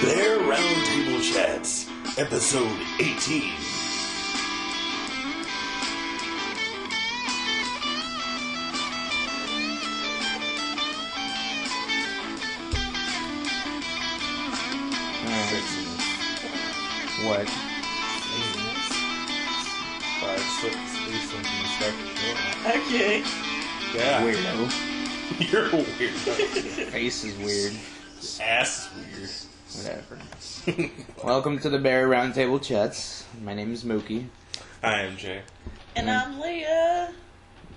Bear Roundtable Chats, Episode 18. What? 5, 6, 8, something to start the show. Okay. Yeah. Weirdo. You're a weirdo. Face is weird. Ass is Whatever. Welcome to the Bear Roundtable Chats. My name is Mookie. weird. I am Jay. And I'm Leah.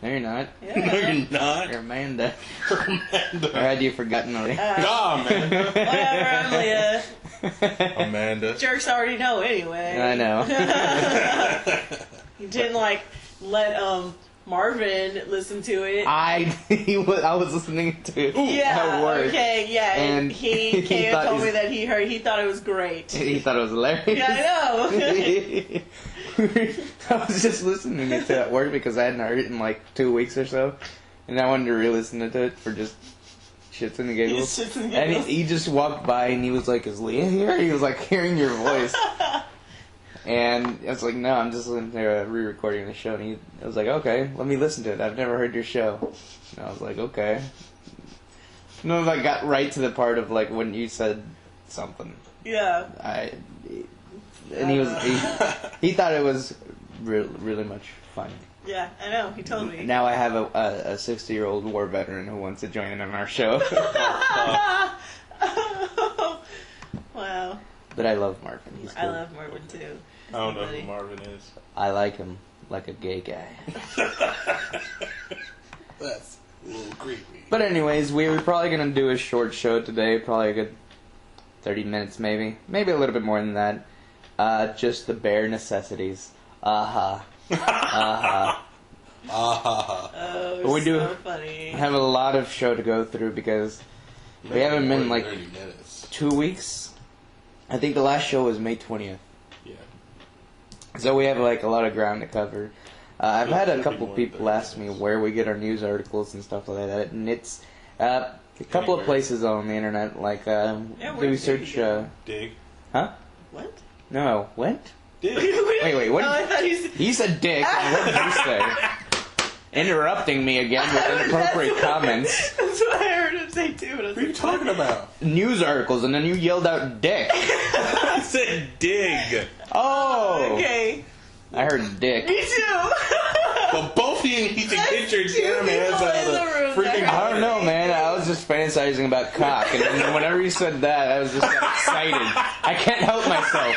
No, you're not. Yeah. No, you're not. You're Amanda. Amanda. Or had you forgotten already? Nah, Amanda. Whatever, I'm Leah. Amanda. Jerks already know anyway. I know. You didn't let Marvin listen to it. I was listening to it at work. Okay, yeah. And he came and told me thought that he thought it was great. he thought it was hilarious. Yeah, I know. I was just listening to it at work because I hadn't heard it in like 2 weeks or so, and I wanted to re-listen to it for just shits and giggles. Shits and And giggles. he just walked by and he was like, "Is Leah here?" He was like hearing your voice, and I was like, "No, I'm just listening to a re-recording of the show." And I was like, "Okay, let me listen to it. I've never heard your show." And I was like, "Okay." No, I got right to the part of like when you said something. Yeah. And he thought it was really much fun. Yeah, I know. He told me. Now I have a 60-year-old war veteran who wants to join in on our show. Wow. But I love Marvin. He's cool. I love Marvin too. I don't know who Marvin is. I like him like a gay guy. That's a little creepy. But anyways, we were probably going to do a short show today. Probably a good 30 minutes maybe. Maybe a little bit more than that. Just the bare necessities. Oh, We do so funny. have a lot of show to go through because we haven't been like 30 minutes. 2 weeks. I think the last show was May 20th. Yeah. So we have like a lot of ground to cover. I've had a couple more people than ask me where we get our news articles and stuff like that, and it's a couple of places on the internet. Like, do we where's search? Dig? Dig. Huh? What? No, what? Dig. Wait, what? Oh, I thought you said... He said dick. And what did you say? Interrupting me again with inappropriate comments. That's what I heard him say too. But I was What are you talking about? News articles, and then you yelled out dick. I said dig. Oh. Okay. I heard dick. Me too. But both of you need to get your damn hands out of the freaking... I don't know, man. I was just fantasizing about cock, and then whenever you said that, I was just excited. I can't help myself.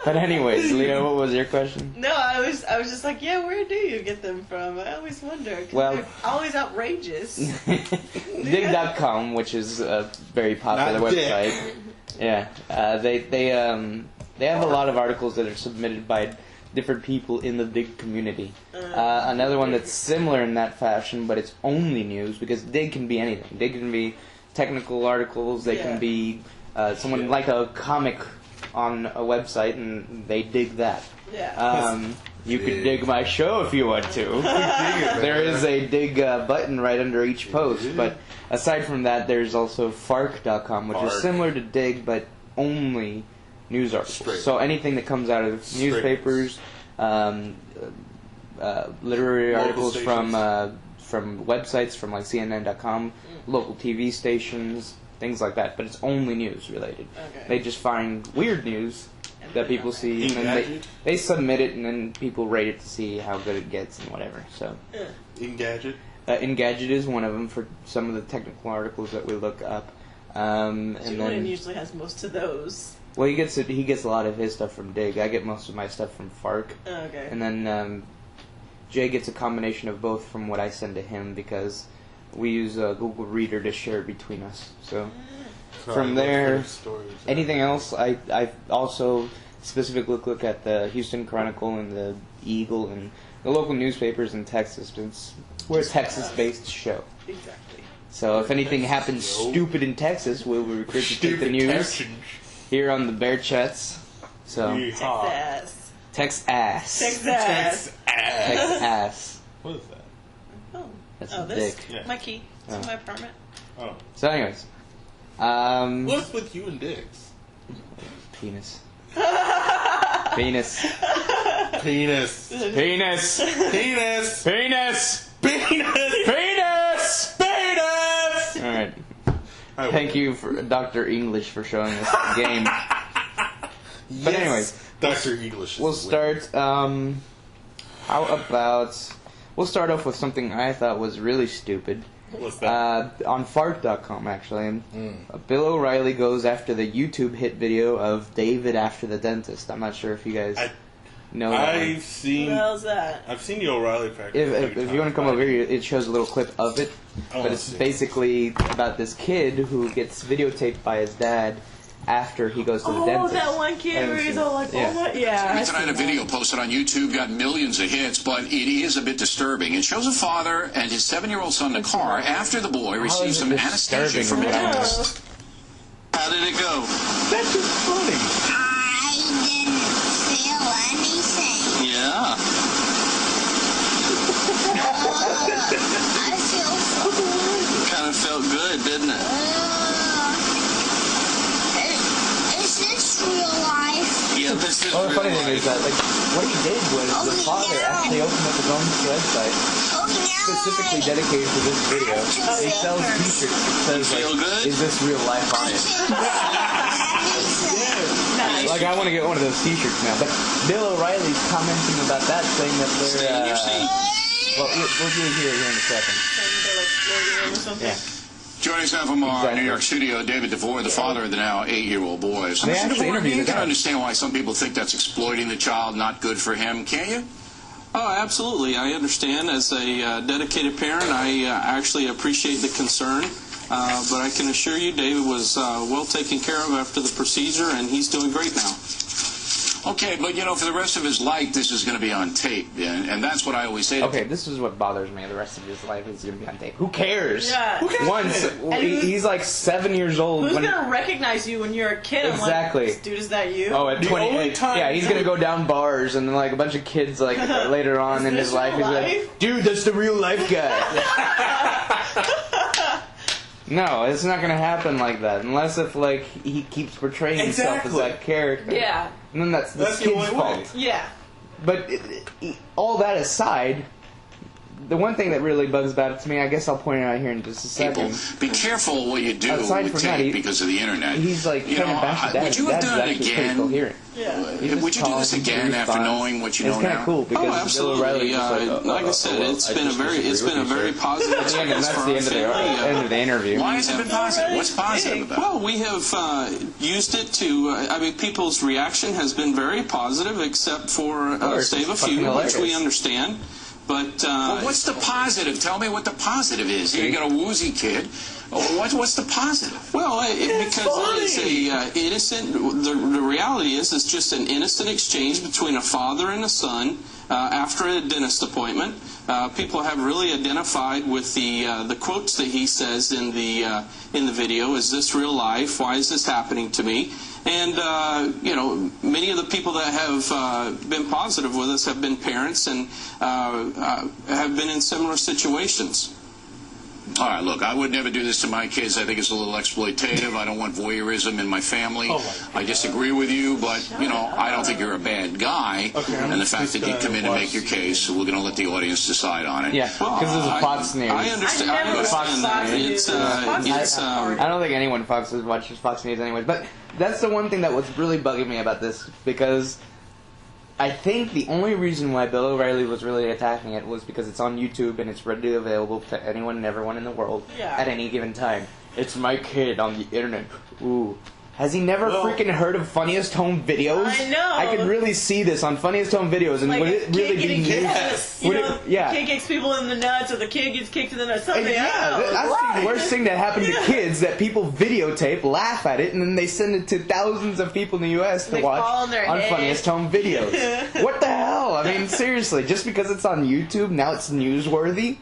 But anyways, Leo, what was your question? No, I was just like, yeah, where do you get them from? I always wonder. 'Cause Well- they're always outrageous. Dig.com, which is a very popular Not dick. website. Yeah, they have a lot of articles that are submitted by different people in the Dig community. Another one that's similar in that fashion, but it's only news because Dig can be anything. Dig can be technical articles. They can be someone like a comic on a website, and they dig that. Yeah. You could dig my show if you want to. There is a dig button right under each post, but aside from that, there's also fark.com, which is similar to dig, but only news articles. Straight. So anything that comes out of newspapers, literary Local articles stations. from websites, from like CNN.com, local TV stations, things like that. But it's only news related. Okay. They just find weird news that people see, and then Engadget? they submit it, and then people rate it to see how good it gets and whatever. So, Engadget? Engadget is one of them for some of the technical articles that we look up. And Julian then, usually has most of those. well, he gets a lot of his stuff from Dig. I get most of my stuff from Fark, Oh, okay. and then Jay gets a combination of both from what I send to him because we use Google Reader to share between us. So. From there, anything else, I also specifically look at the Houston Chronicle and the Eagle and the local newspapers in Texas. We're a Texas-based show. Exactly. So if anything happens stupid in Texas, we'll regurgitate the news here on the Bear Chats. So Texas. Texas. Texas. Texas. What is that? Oh. That's Oh, a this? dick. Yeah. My key. It's in my apartment. Oh. So anyways, What's with you and dicks? Penis. Penis. Penis. Penis. Penis. Penis. Penis. Penis. Penis. All right. Thank you, for Dr. English, for showing us the game. But anyways, Dr. English. We'll start. How about we'll start off with something I thought was really stupid. What's that? On fart.com, actually. Bill O'Reilly goes after the YouTube hit video of David after the dentist. I'm not sure if you guys know that. I've seen. What the hell's that? I've seen the O'Reilly Factor. If you want to come over here, it shows a little clip of it. Oh, But it's basically about this kid who gets videotaped by his dad after he goes to the dentist. Oh, that one kid where he's all like, oh my, yeah. Tonight, a video posted on YouTube got millions of hits, but it is a bit disturbing. It shows a father and his 7-year-old son in a car after the boy receives some anesthesia from a dentist. How did it go? That's just funny. I didn't feel anything. Yeah. I feel so good. Kind of felt good, didn't it? Is this real life? Yeah, this is Well, the funny real thing is that, like, what he did was the father actually opened up his own website specifically dedicated to this video. He sells t-shirts that says, Feel like, good? is this real life on it? Nice. Like, I want to get one of those t-shirts now. But Bill O'Reilly's commenting about that, saying that Stay in your they're, seat. well, we'll do it here in a second. They're like floating or something. Yeah. Joining us now from our Exactly. New York studio, David DeVore, the father of the now 8-year-old boy. So They Mr. actually DeVore, interviewed you the can dad. understand why some people think that's exploiting the child, not good for him, can't you? Oh, absolutely. I understand. As a dedicated parent, I actually appreciate the concern. But I can assure you David was well taken care of after the procedure, and he's doing great now. Okay, but you know, for the rest of his life, this is going to be on tape, and that's what I always say. Okay, this is what bothers me. The rest of his life is going to be on tape. Who cares? Yeah. Who cares? Once he's like 7 years old. Who's when gonna recognize you when you're a kid? Exactly. I'm like, dude, is that you? Oh, at The 20, only time- yeah, he's gonna go down bars, and then like a bunch of kids like later on in this his life, he's real like, life? "Dude, that's the real life guy." No, it's not gonna happen like that unless if like he keeps portraying himself as Exactly. that character. Yeah. And then that's the That's the kid's only way. fault. Yeah. But all that aside, the one thing that really bugs about it to me, I guess I'll point it out here in just a People, second. be careful what you do Aside with from that, tape because of the internet. He's like You trying know, to bash the dad. would you His have dad's done it actually pretty again? coherent. Yeah. He's just Would you do this calm, again he after responds. knowing what you It's know kind now? of cool because Oh, Bill absolutely. O'Reilly's just Like I said, it's been a very positive And that's experience for the our end of family. the end of the interview. Why has it been positive? What's positive about it? Well, we have used it to, I mean, people's reaction has been very positive, except for course, save a it's fucking few, which we hilarious. understand. But Well, what's the positive? Tell me what the positive is. You got a woozy kid. What's the positive? well, because it's a innocent. The reality is, it's just an innocent exchange between a father and a son after a dentist appointment. People have really identified with the quotes that he says in the video. Is this real life? Why is this happening to me? And, you know, many of the people that have been positive with us have been parents and have been in similar situations. All right, look, I would never do this to my kids. I think it's a little exploitative. I don't want voyeurism in my family. Oh my I disagree with you, but, you know, I don't think you're a bad guy. Okay, And the fact that you come in and make your case, we're going to let the audience decide on it. Yeah, because there's a Fox News. I understand. I never understand watched that. Fox News. It's I don't think anyone watches Fox News anyways, but that's the one thing that was really bugging me about this, because I think the only reason why Bill O'Reilly was really attacking it was because it's on YouTube and it's readily available to anyone and everyone in the world at any given time. It's my kid on the internet. Ooh. Has he never freaking heard of Funniest Home Videos? I know. I could really see this on Funniest Home Videos, and Like would a it really kid be getting news? kicked, you Would know, it- yeah. the kid kicks people in the nuts, or the kid gets kicked in the nuts. Something. Yeah, that's the worst thing that happened to kids, that people videotape, laugh at it, and then they send it to thousands of people in the U.S. to They watch fall on their on head. Funniest Home Videos. What the hell? I mean, seriously, just because it's on YouTube, now it's newsworthy?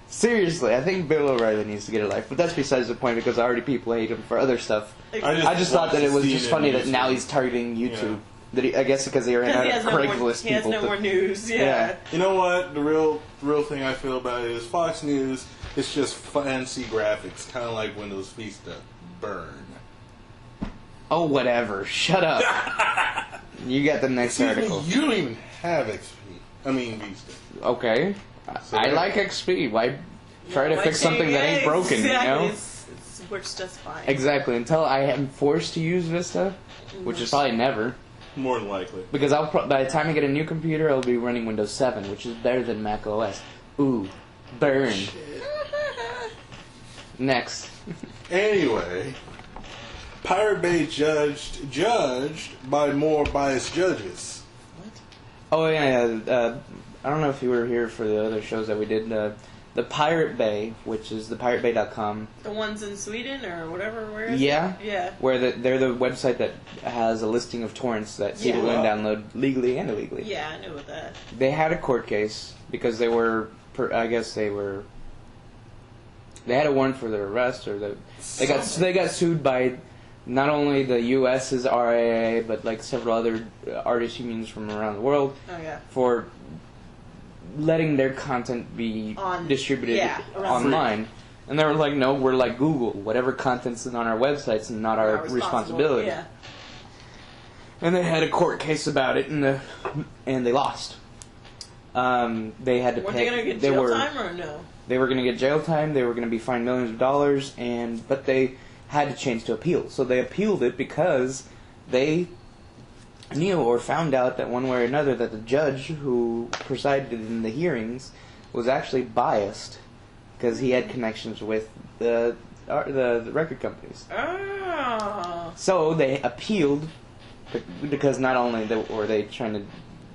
Seriously, I think Bill O'Reilly needs to get a life, but that's besides the point because already people hate him for other stuff. I just thought that it was just funny that now he's targeting YouTube. I guess because they ran out of Craigslist He has people. no more news. Yeah. You know what? The real thing I feel about it is Fox News. It's just fancy graphics, kind of like Windows Vista. Burn. Oh, whatever. Shut up. You got the next article. You don't even have XP. I mean Vista. Okay. So I like XP. Why try to fix something that ain't broken, exactly. you know? It works just fine. Exactly. Until I am forced to use Vista, which is probably never. More than likely. Because by the time I get a new computer, I'll be running Windows 7, which is better than Mac OS. Ooh. Burn. Next. Anyway, Pirate Bay judged by more biased judges. Oh, yeah. I don't know if you were here for the other shows that we did. The Pirate Bay, which is thepiratebay.com. The ones in Sweden or whatever, where is Yeah. it? Yeah. Where they're the website that has a listing of torrents that people can download legally and illegally. Yeah, I knew that. They had a court case because they were, I guess they had a warrant for their arrest, or they got sued by not only the U.S.'s RIAA, but like several other artist unions from around the world for letting their content be distributed online. And they were like, no, we're like Google. Whatever content's on our website's not our responsibility. Yeah. And they had a court case about it, and they lost. They had to pay. Were they going to get jail time or no? They were going to get jail time. They were going to be fined millions of dollars, but they had to change to appeal. So they appealed it because they knew or found out that one way or another that the judge who presided in the hearings was actually biased because he had connections with the record companies. Oh. So they appealed because not only were they trying to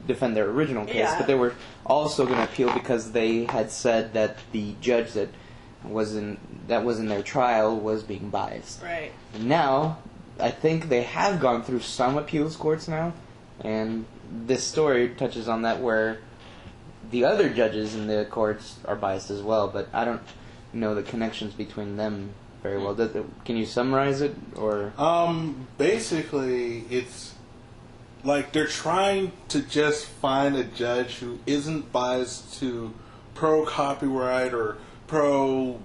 defend their original case, but they were also going to appeal because they had said that the judge that was in their trial was being biased. Right. And now, I think they have gone through some appeals courts now, and this story touches on that where the other judges in the courts are biased as well, but I don't know the connections between them very well. Can you summarize it, or? Basically, it's like they're trying to just find a judge who isn't biased to pro-copyright or pro-torrent,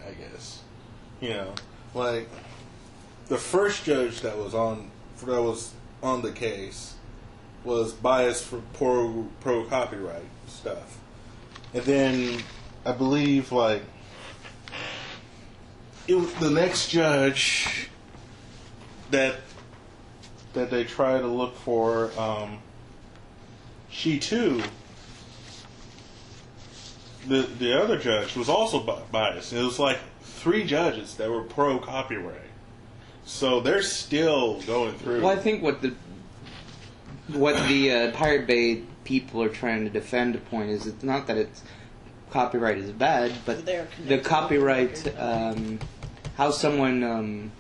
I guess. Like the first judge that was on the case was biased for pro-copyright stuff. And then I believe it was the next judge that they try to look for, she too, the other judge was also biased. It was like 3 judges that were pro-copyright. So they're still going through. Well, I think what the Pirate Bay people are trying to defend the point is it's not that copyright is bad, but the copyright, how someone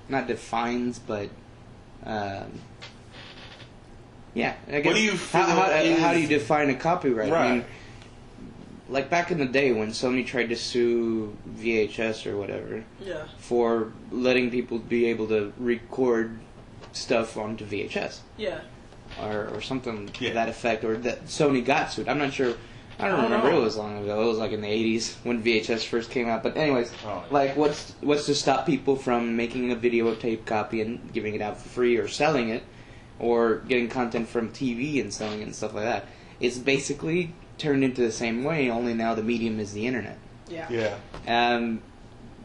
not defines, but I guess how do you define a copyright? Right. I mean, like back in the day when Sony tried to sue VHS or whatever for letting people be able to record stuff onto VHS. Yeah. Or something to that effect, or that Sony got sued. I'm not sure. I don't remember. It was long ago. It was like in the 80s when VHS first came out. But anyways, what's to stop people from making a videotape copy and giving it out for free, or selling it, or getting content from TV and selling it and stuff like that? It's basically turned into the same way, only now the medium is the internet. Yeah.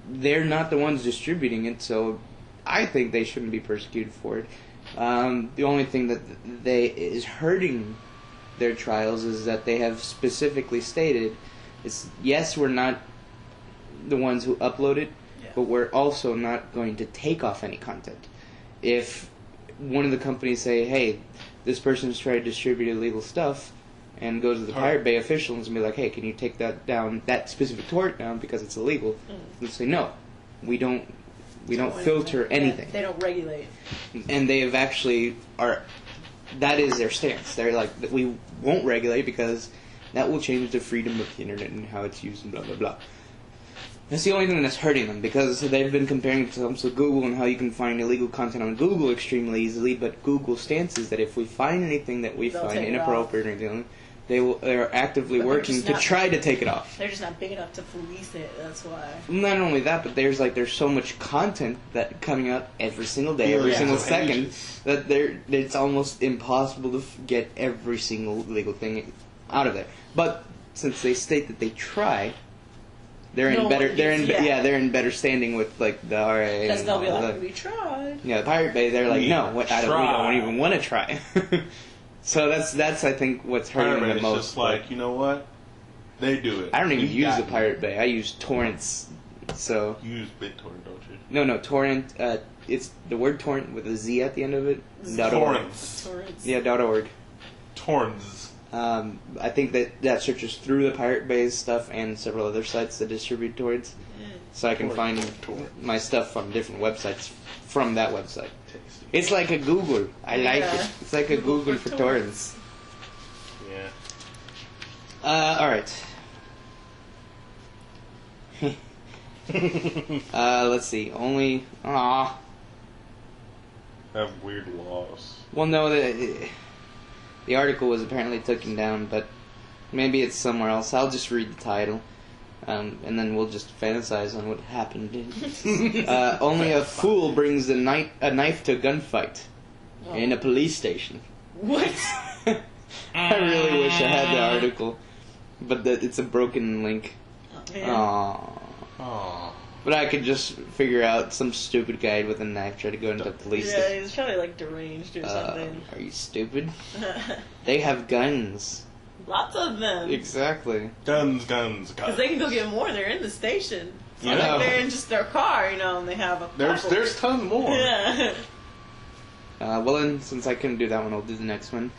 They're not the ones distributing it, so I think they shouldn't be persecuted for it. The only thing that is hurting their trials is that they have specifically stated, yes, we're not the ones who upload it, but we're also not going to take off any content. If one of the companies say, hey, this person's trying to distribute illegal stuff, and go to the Pirate Bay officials and be like, hey, can you take that down, that specific torrent down because it's illegal? They'll say, no, we don't filter anything. They don't regulate. And they have actually that is their stance. They're like, we won't regulate because that will change the freedom of the internet and how it's used and blah, blah, blah. That's the only thing that's hurting them, because they've been comparing themselves to Google and how you can find illegal content on Google extremely easily, but Google's stance is that if we find anything that we They'll find take it inappropriate or anything, they're actively But they're working just to not- try to take it off. They're just not big enough to police it. That's why. Not only that, but there's so much content that coming out every single day, every Yeah. single Yeah. second, that it's almost impossible to get every single legal thing out of there. But since they state that they try, they're in No better. one They're in gets- yeah. they're in better standing with the RA. Because and they'll be all like, that. we tried. Yeah, the Pirate Bay. They're like, We no, we try. don't even want to try. So that's I think what's hurting Pirate them the Bay's most. just like, you know what? They do it. I don't even We use got the you. Pirate Bay. I use torrents. So You use BitTorrent, don't you? no, torrent. It's the word torrent with a Z at the end of it. .org. Torrents. Torrents. Yeah, .org. Torrents. I think that searches through the Pirate Bay's stuff and several other sites that distribute torrents, so I can find my stuff on different websites from that website. Tasty. It's like a Google. I like Yeah. it. It's like a Google for torrents. Yeah. All right. Let's see. Only. Have weird laws. Well, no. The article was apparently taken down, but maybe it's somewhere else. I'll just read the title, and then we'll just fantasize on what happened. Only a fool brings a knife to a gunfight in a police station. What? I really wish I had the article, but it's a broken link. Man. Aww. Aww. But I could just figure out some stupid guy with a knife try to go into a police Yeah, station. he's probably like deranged or something. Are you stupid? They have guns. Lots of them. Guns, Exactly. guns, guns. Because they can go get more. They're in the station. It's not Yeah. like they're in just their car, and they have a couple. There's tons more. Yeah. Well, then, since I couldn't do that one, I'll do the next one.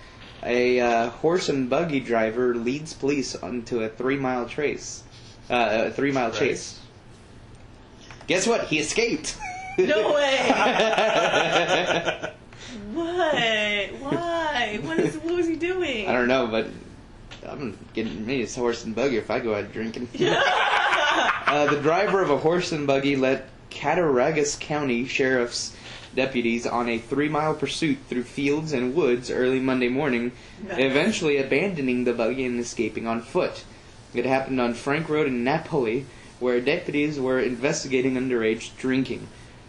A horse and buggy driver leads police onto a 3-mile chase. Chase. Guess what? He escaped. No way. What? Why? What was he doing? I don't know, but I'm getting me a horse and buggy if I go out drinking. The driver of a horse and buggy led Cattaraugus County Sheriff's deputies on a 3-mile pursuit through fields and woods early Monday morning, Nice. eventually abandoning the buggy and escaping on foot. It happened on Frank Road in Napoli, where deputies were investigating underage drinking.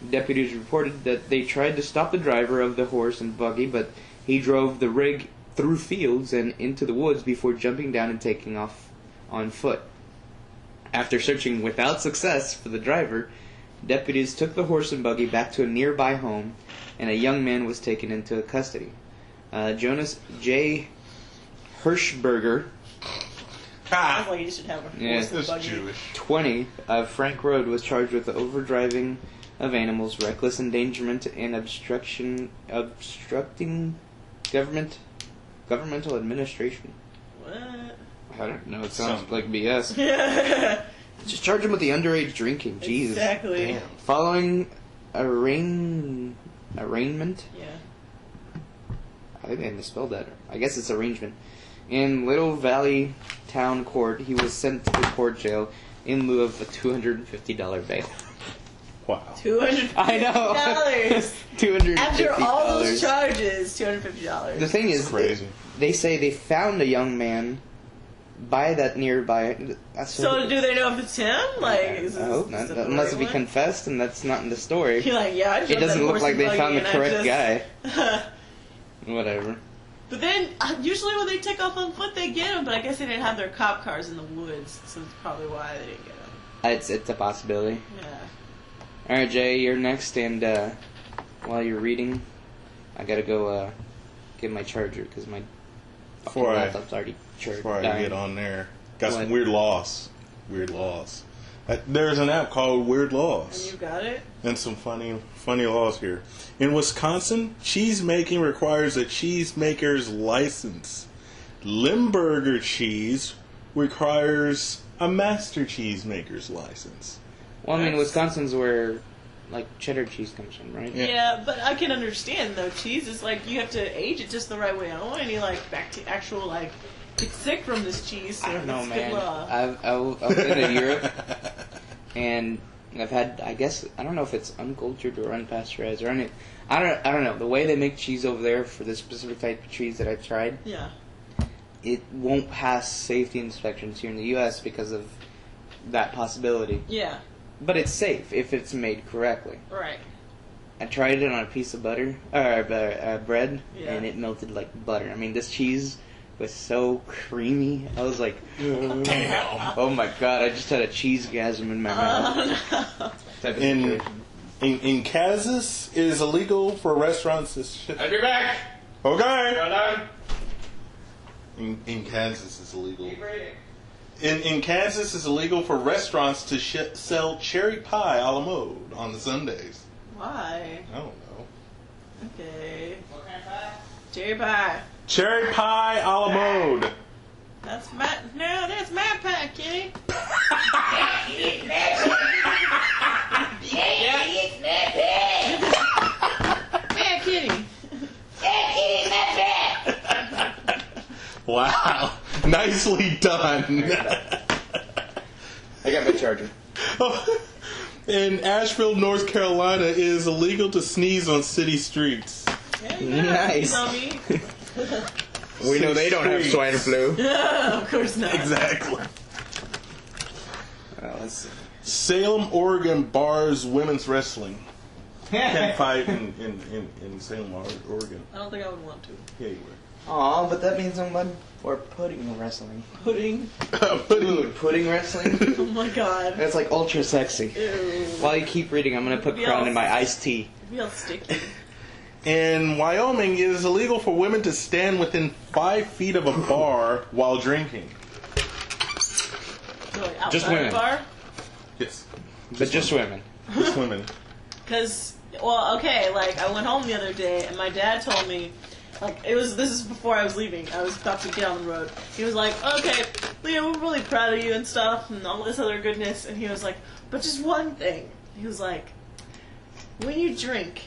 Deputies reported that they tried to stop the driver of the horse and buggy, but he drove the rig through fields and into the woods before jumping down and taking off on foot. After searching without success for the driver, deputies took the horse and buggy back to a nearby home, and a young man was taken into custody. Jonas J. Hirschberger, Sounds like you should have a horse Yeah. and That's buggy. Jewish. 20, of Frank Road, was charged with overdriving of animals, reckless endangerment, and obstructing governmental administration. What? I don't know. It sounds Something. like BS. Yeah. Just charge him with the underage drinking. Jesus. Exactly. Damn. Following arraignment. Yeah. I think I misspelled that. I guess it's arrangement. In Little Valley Town Court, he was sent to the court jail in lieu of a $250 bail. Wow. $250. I know. $250. After all those charges, $250. The thing is, It's crazy. they say they found a young man by that nearby. So do they know if it's him? Like, is I hope is not. it the Unless right if he one? confessed, and that's not in the story. You're like, yeah, I It doesn't look like they found the correct guy. guy. Whatever. But then, usually when they take off on foot, they get them. But I guess they didn't have their cop cars in the woods, so that's probably why they didn't get them. It's a possibility. Yeah. Alright, Jay, you're next, and while you're reading, I gotta go get my charger, because my fucking Before I- laptop's already charged. Before I get on there, got What? some weird laws. Weird laws. There's an app called Weird And Laws. you got it? And some funny laws here. In Wisconsin, cheese making requires a cheesemaker's license. Limburger cheese requires a master cheesemaker's license. Well, I mean, That's- Wisconsin's where, like, cheddar cheese comes from, right? Yeah. Yeah, but I can understand, though. Cheese is like, you have to age it just the right way. I don't want any, like, actual, like, get sick from this cheese. So I don't know, it's man. good law. I've been to Europe, and I've had, I guess, I don't know if it's uncultured or unpasteurized or any. I don't know. The way they make cheese over there for this specific type of cheese that I've tried, Yeah. it won't pass safety inspections here in the U.S. because of that possibility. Yeah. But it's safe if it's made correctly. Right. I tried it on a piece of butter, or bread, Yeah. and it melted like butter. I mean, this cheese was so creamy. I was like, damn. Oh my god, I just had a cheesegasm in my mouth. No. Type of In situation. in Kansas, it is illegal for restaurants to ship. I'll be back. Okay. In Kansas, it's illegal. In Kansas, it's illegal for restaurants to sell cherry pie a la mode on the Sundays. Why? I don't know. Okay. What kind of pie? Cherry pie. Cherry pie a la mode. That's that's my pie, kitty. Yeah, kitty. Wow. Nicely done. I got my charger. In Asheville, North Carolina, it is illegal to sneeze on city streets. Yeah, Nice. on me. We know they don't have swine flu. Of course not. Exactly. Let's see. Salem, Oregon bars women's wrestling. Can't fight in Salem, Oregon. I don't think I would want to. Yeah, you Aw, but that means I'm for pudding wrestling. Pudding. would. Pudding wrestling? Oh my god. That's like ultra sexy. Ew. While you keep reading, I'm gonna put Crown in my iced tea. It'd be all sticky. In Wyoming, it is illegal for women to stand within 5 feet of a bar while drinking. So, like, outside Just women. the bar? Yes. But just women. Just women. Because, well, okay, like, I went home the other day, and my dad told me, like, this is before I was leaving. I was about to get on the road. He was like, okay, Leo, we're really proud of you and stuff, and all this other goodness. And he was like, but just one thing. He was like, when you drink,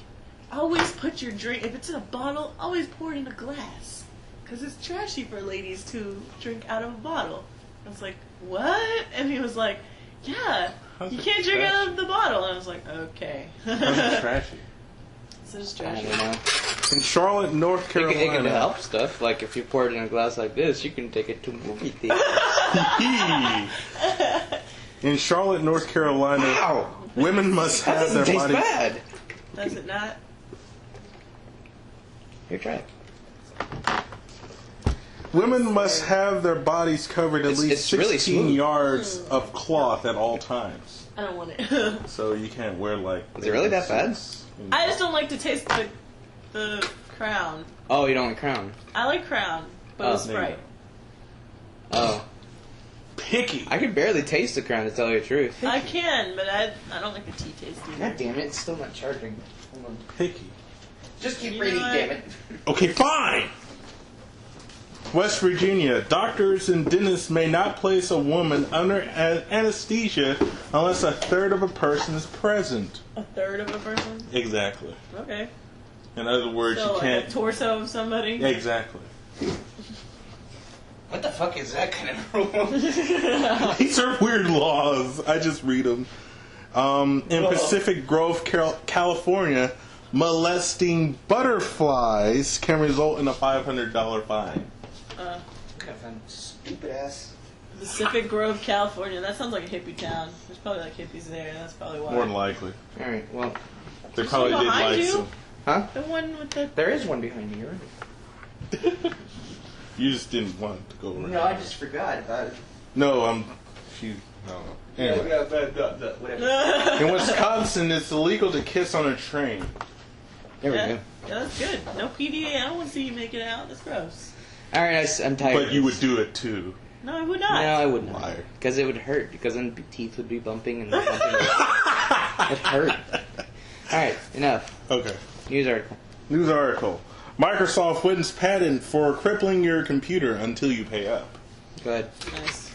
always put your drink, if it's in a bottle, always pour it in a glass. Because it's trashy for ladies to drink out of a bottle. I was like, what? And he was like, yeah, How's you it can't drink trashy? out of the bottle. And I was like, okay. How's it trashy? It's just I trashy. don't know. In Charlotte, North It Carolina. can help stuff. Like if you pour it in a glass like this, you can take it to movie theater. In Charlotte, North Carolina, Wow! women must That have their doesn't taste bodies. bad. Does it not? Here, try it. Women must have their bodies covered at least It's really 16 smooth. yards of cloth at all times. I don't want it. So you can't wear like. Is it really that bad? I just don't like to taste the Crown. Oh, you don't like Crown? I like Crown, but Oh, with Sprite. Oh. Picky. I could barely taste the Crown, to tell you the truth. I can, but I don't like the tea taste either. God damn it, it's still not charging. Hold on. Picky. Just keep You reading, know what? damn it. Okay, fine. West Virginia, doctors and dentists may not place a woman under anesthesia unless a third of a person is present. A third of a person? Exactly. Okay. In other words, So you like can't. a torso of somebody? Exactly. What the fuck is that kind of rule? These are weird laws. I just read them. In Pacific Grove, California, molesting butterflies can result in a $500 fine. Stupid ass. Pacific Grove, California. That sounds like a hippie town. There's probably like hippies there. That's probably why. More than likely. Alright, well. They probably did behind like you? some. Huh? The one with the... There is one behind me, right? You just didn't want to go around. No, I just forgot about it. No, Anyway. Whatever. In Wisconsin, it's illegal to kiss on a train. There we Yeah, go. that's good. No PDA. I don't want to see you make it out. That's gross. Alright, I'm tired. But you would do it too. No, I would No, not. I would not. Liar. Because it would hurt. Because then teeth would be bumping and bumping. It hurt. Alright, enough. Okay. News article. News article. Microsoft wins patent for crippling your computer until you pay up. Go ahead. Nice.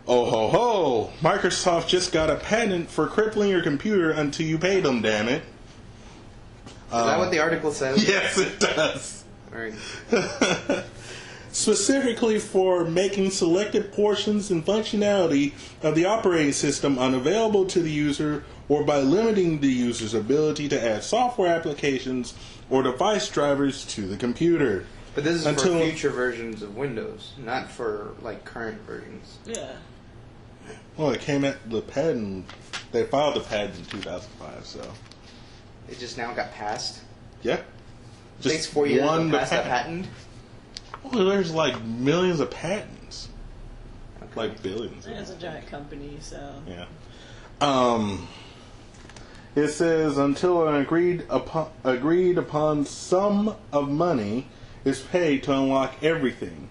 Oh ho ho! Microsoft just got a patent for crippling your computer until you pay them, damn it. Is that what the article says? Yes, it does. Alright. specifically for making selected portions and functionality of the operating system unavailable to the user, or by limiting the user's ability to add software applications or device drivers to the computer. But this is for future versions of Windows, not for like current versions. Yeah. Well, it came at the patent. They filed the patent in 2005, so it just now got passed. Yeah. It takes 4 years to pass a patent. Well, there's like millions of patents, like billions. It's a giant company, so yeah. It says until an agreed upon sum of money is paid to unlock everything.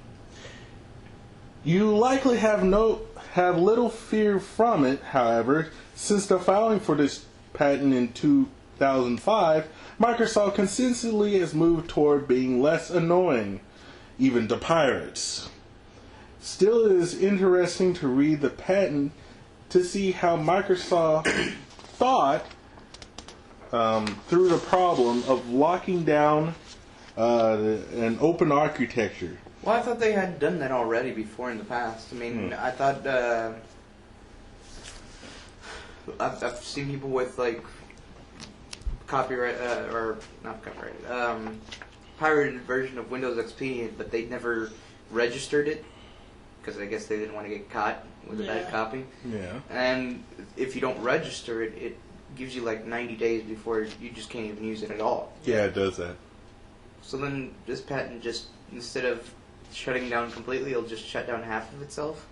You likely have little fear from it, however, since the filing for this patent in 2005, Microsoft consistently has moved toward being less annoying, even to pirates. Still, it is interesting to read the patent to see how Microsoft thought through the problem of locking down an open architecture. Well, I thought they had done that already before in the past. I mean, I thought I've seen people with like copyright or not copyright, pirated version of Windows XP, but they never registered it because I guess they didn't want to get caught with a bad copy. Yeah. And if you don't register it, it gives you like 90 days before you just can't even use it at all. Yeah, it does that. So then this patent just, instead of shutting down completely, it'll just shut down half of itself?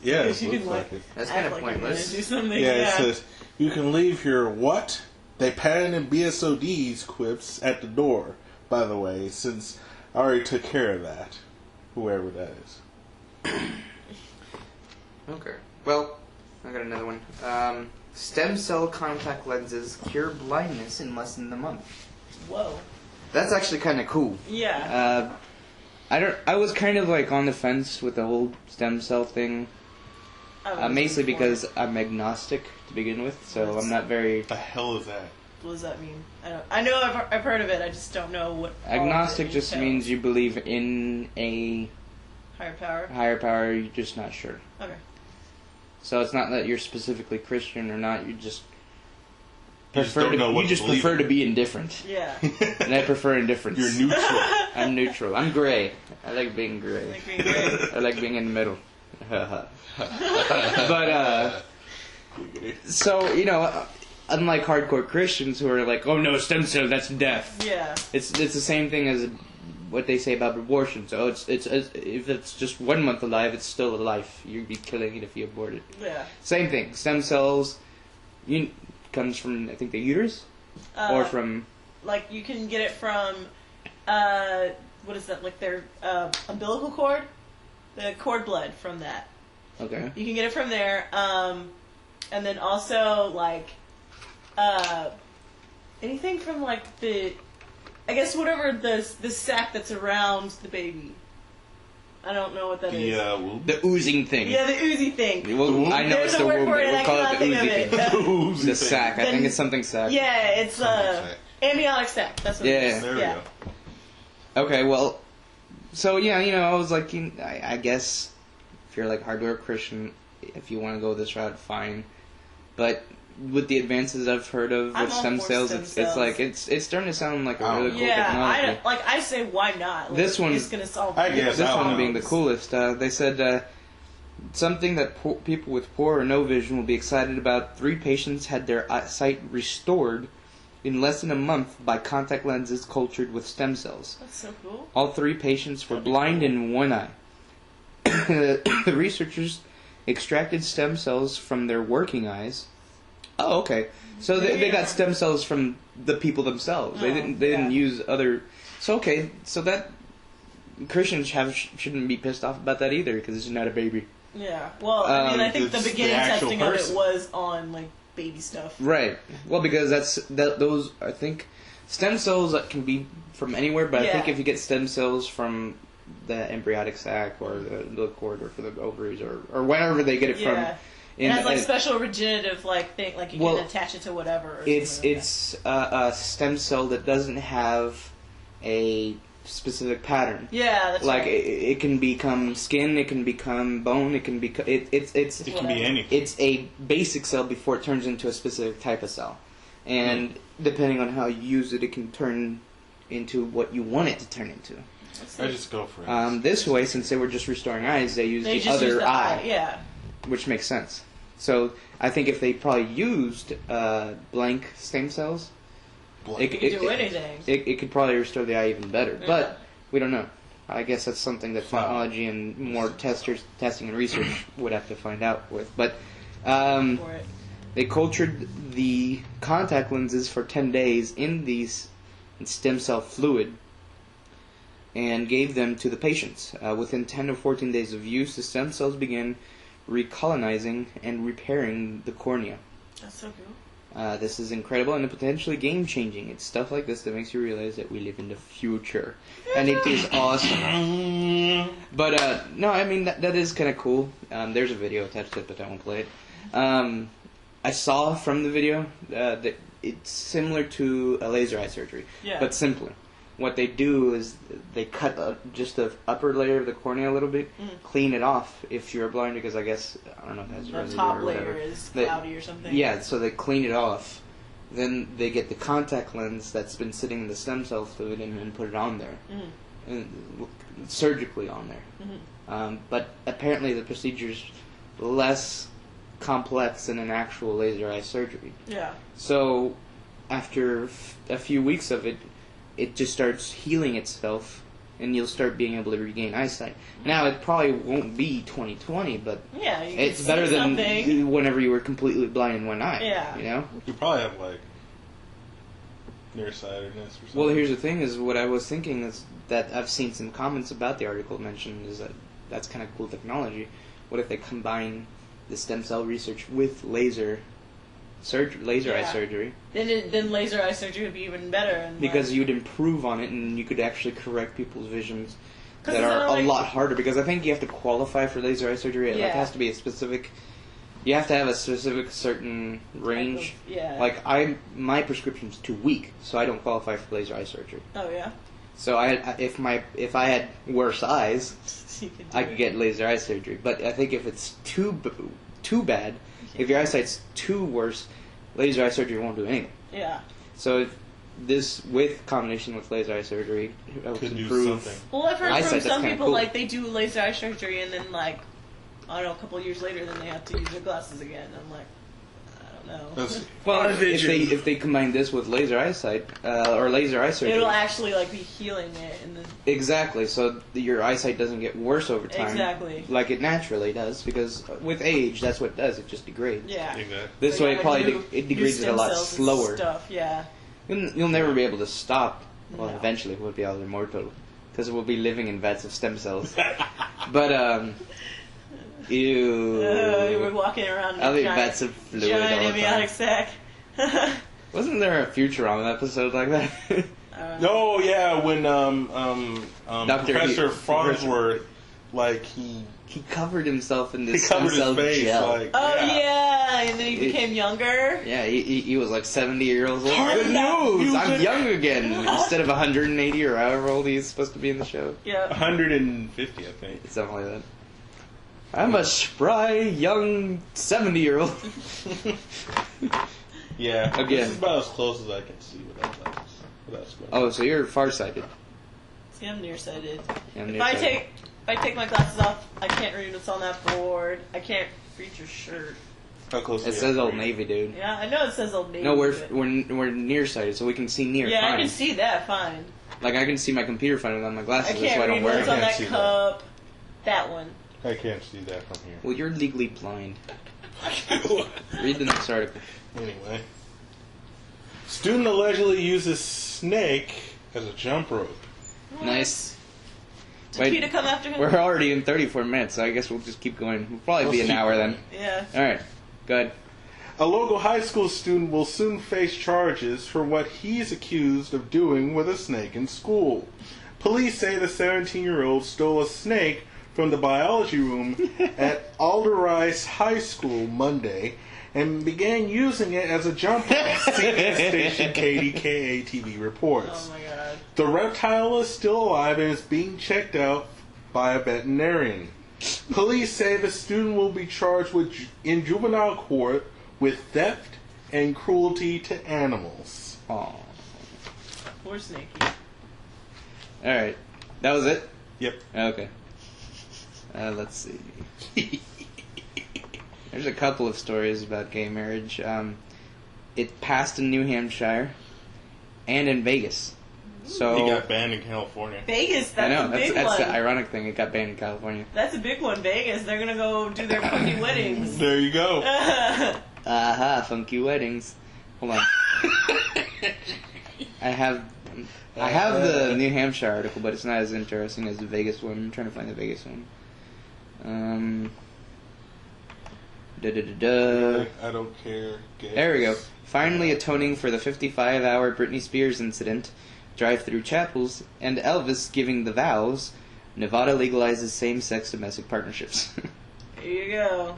Yeah, it looks like it. That's kind of pointless. Do something, it says, you can leave your what? They patented BSOD's quips at the door, by the way, since I already took care of that. Whoever that is. Okay. Well, I got another one. Stem cell contact lenses cure blindness in less than a month. Whoa. That's actually kind of cool. Yeah. I was kind of like on the fence with the whole stem cell thing. Mainly because I'm agnostic to begin with, so I'm not very... What the hell is that? What does that mean? I know I've heard of it, I just don't know what... Agnostic just means you believe in a... Higher power, you're just not sure. Okay. So it's not that you're specifically Christian or not, you just... prefer to be indifferent. Yeah. And I prefer indifference. You're neutral. I'm neutral. I'm gray. I like being gray. I like being in the middle. But, so, you know, unlike hardcore Christians who are like, oh no, stem cell, that's death. Yeah. It's the same thing as what they say about abortion. So it's if it's just 1 month alive, it's still a life. You'd be killing it if you abort it. Yeah. Same thing. Stem cells comes from, I think, the uterus? Or from... Like, you can get it from, what is that, like their umbilical cord? The cord blood from that. Okay. You can get it from there. And then also, like, anything from, like, I guess whatever the sac that's around the baby. I don't know what that is. The oozing thing. Yeah, the oozy thing. Well, I know it's the word, but we'll call it the oozy thing. The sac. I think it's something sac. Yeah, it's amniotic sac. That's what it is. There we go. Okay, well, so yeah, you know, I was like, I guess if you're like hardcore Christian, if you want to go this route, fine. But with the advances I've heard of with stem cells, it's like it's starting to sound like a really cool technology. I say why not? Like, this one, it's gonna solve. I guess this one being the coolest. They said something that people with poor or no vision will be excited about. 3 patients had their sight restored in less than a month by contact lenses cultured with stem cells. That's so cool. All 3 patients were blind in one eye. The researchers extracted stem cells from their working eyes. Oh, okay. So they got stem cells from the people themselves. They didn't use other. So okay. So that Christians shouldn't be pissed off about that either because it's not a baby. Yeah. Well, I mean, I think the beginning testing of it was on like baby stuff. Right. Well, because those I think stem cells that can be from anywhere, but I think if you get stem cells from the embryonic sac or the cord or for the ovaries or wherever they get it from. It has like special regenerative thing, like you can attach it to whatever. Or it's a stem cell that doesn't have a specific pattern. Yeah, that's like right. it can become skin, it can become bone, it can become it can be anything. It's a basic cell before it turns into a specific type of cell, and depending on how you use it, it can turn into what you want it to turn into. I just go for it. This way, since they were just restoring eyes, they used They the just other use the eye, yeah. which makes sense. So I think if they probably used blank stem cells, You can do anything. it could probably restore the eye even better. Yeah. But we don't know. I guess that's something that technology and more testing and research would have to find out with. But For it. they cultured the contact lenses for 10 days in these stem cell fluid and gave them to the patients. Within 10 to 14 days of use, the stem cells began recolonizing and repairing the cornea. That's so cool. This is incredible and potentially game-changing. It's stuff like this that makes you realize that we live in the future. And it is awesome. But, no, I mean, that is kind of cool. There's a video attached to it, but I won't play it. I saw from the video that it's similar to a laser eye surgery, but simpler. What they do is they cut just the upper layer of the cornea a little bit, clean it off if you're blind, because I guess, I don't know if it has The residue top or whatever. layer is cloudy or something. Yeah, so they clean it off. Then they get the contact lens that's been sitting in the stem cell fluid and put it on there. And surgically on there. But apparently the procedure's less complex than an actual laser eye surgery. Yeah. So after a few weeks of it, it just starts healing itself, and you'll start being able to regain eyesight. Now, it probably won't be 20/20, but Yeah, you can it's see better than something. whenever you were completely blind in one eye. Yeah. You know? You probably have, like, nearsightedness or something. Well, here's the thing: is what I was thinking is that I've seen some comments about the article mentioned is that that's kind of cool technology. What if they combine the stem cell research with laser eye surgery? Then laser eye surgery would be even better. And Because you'd improve on it, and you could actually correct people's visions that it's are not a like- lot harder. Because I think you have to qualify for laser eye surgery. It has to be a specific. You have to have a specific certain range. Like my prescription's too weak, so I don't qualify for laser eye surgery. Oh yeah. So if I had worse eyes, You can do I could get laser eye surgery. But I think if it's too bad, if your eyesight's too worse, laser eye surgery won't do anything. Yeah. So if this, with combination with laser eye surgery, helps Could do improve. something. Well, I've heard eyesight, from that's some kinda people cool. like they do laser eye surgery and then like I don't know, a couple of years later, then they have to use their glasses again. I'm like, I don't know. Well, if they combine this with laser eyesight or laser eye surgery, It'll actually like be healing it and then exactly. So your eyesight doesn't get worse over time, Exactly. like it naturally does. Because with age, that's what it does. It just degrades. yeah. Exactly. This So way, you it gotta probably do it new degrades it a stem lot cells and slower. Stuff, yeah. You'll never be able to stop. Well, No. eventually we'll be all immortal because we'll be living in vats of stem cells. But ew. We're walking around in I'll a be giant, vats of fluid giant all the amniotic time. sac. Wasn't there a Futurama episode like that? Oh yeah, when Dr. Professor He- Farnsworth, like he covered himself in he this stem covered cell his face, gel. like Oh yeah, and then he became younger. Yeah, he was like 70 years old. Turn Good that news! I'm music- young again instead of 180 or however old he's supposed to be in the show. Yeah. 150, I think. Something like that. I'm a spry, young 70-year-old. Yeah. Again. This is about as close as I can see without glasses. Without squinting. Oh, so you're farsighted. See, I'm nearsighted. I'm If nearsighted. I take my glasses off, I can't read what's on that board. I can't read your shirt. How close It do you says have to Old read? Navy, dude. Yeah, I know it says Old Navy. No, but- we're nearsighted, so we can see near. Yeah, fine. I can see that fine. Like I can see my computer fine without my glasses. I That's can't why I read don't wear what's them. on can't that see that. cup. That one. I can't see that from here. Well, you're legally blind. Read the next article. Anyway. Student allegedly uses snake as a jump rope. Nice. Did Wait, Peter come after him? We're already in 34 minutes, so I guess we'll just keep going. We'll probably be We'll an keep hour going. then. Yeah. All right, go ahead. A local high school student will soon face charges for what he is accused of doing with a snake in school. Police say the 17-year-old stole a snake from the biology room at Alder Rice High School Monday and began using it as a jump on CNN station KDKA-TV reports. Oh my god. The reptile is still alive and is being checked out by a veterinarian. Police say the student will be charged in juvenile court with theft and cruelty to animals. Aw. Poor Snakey. Alright. That was it? Yep. Okay. Let's see. There's a couple of stories about gay marriage. It passed in New Hampshire and in Vegas. So He got banned in California. Vegas, I that's know, a big that's one. the ironic thing. It got banned in California. That's a big one, Vegas. They're gonna go do their funky weddings. There you go. Aha, funky weddings. Hold on. I have the New Hampshire article, but it's not as interesting as the Vegas one. I'm trying to find the Vegas one. I don't care. There we go. Finally atoning for the 55-hour Britney Spears incident, drive-through chapels, and Elvis giving the vows, Nevada legalizes same-sex domestic partnerships. There you go.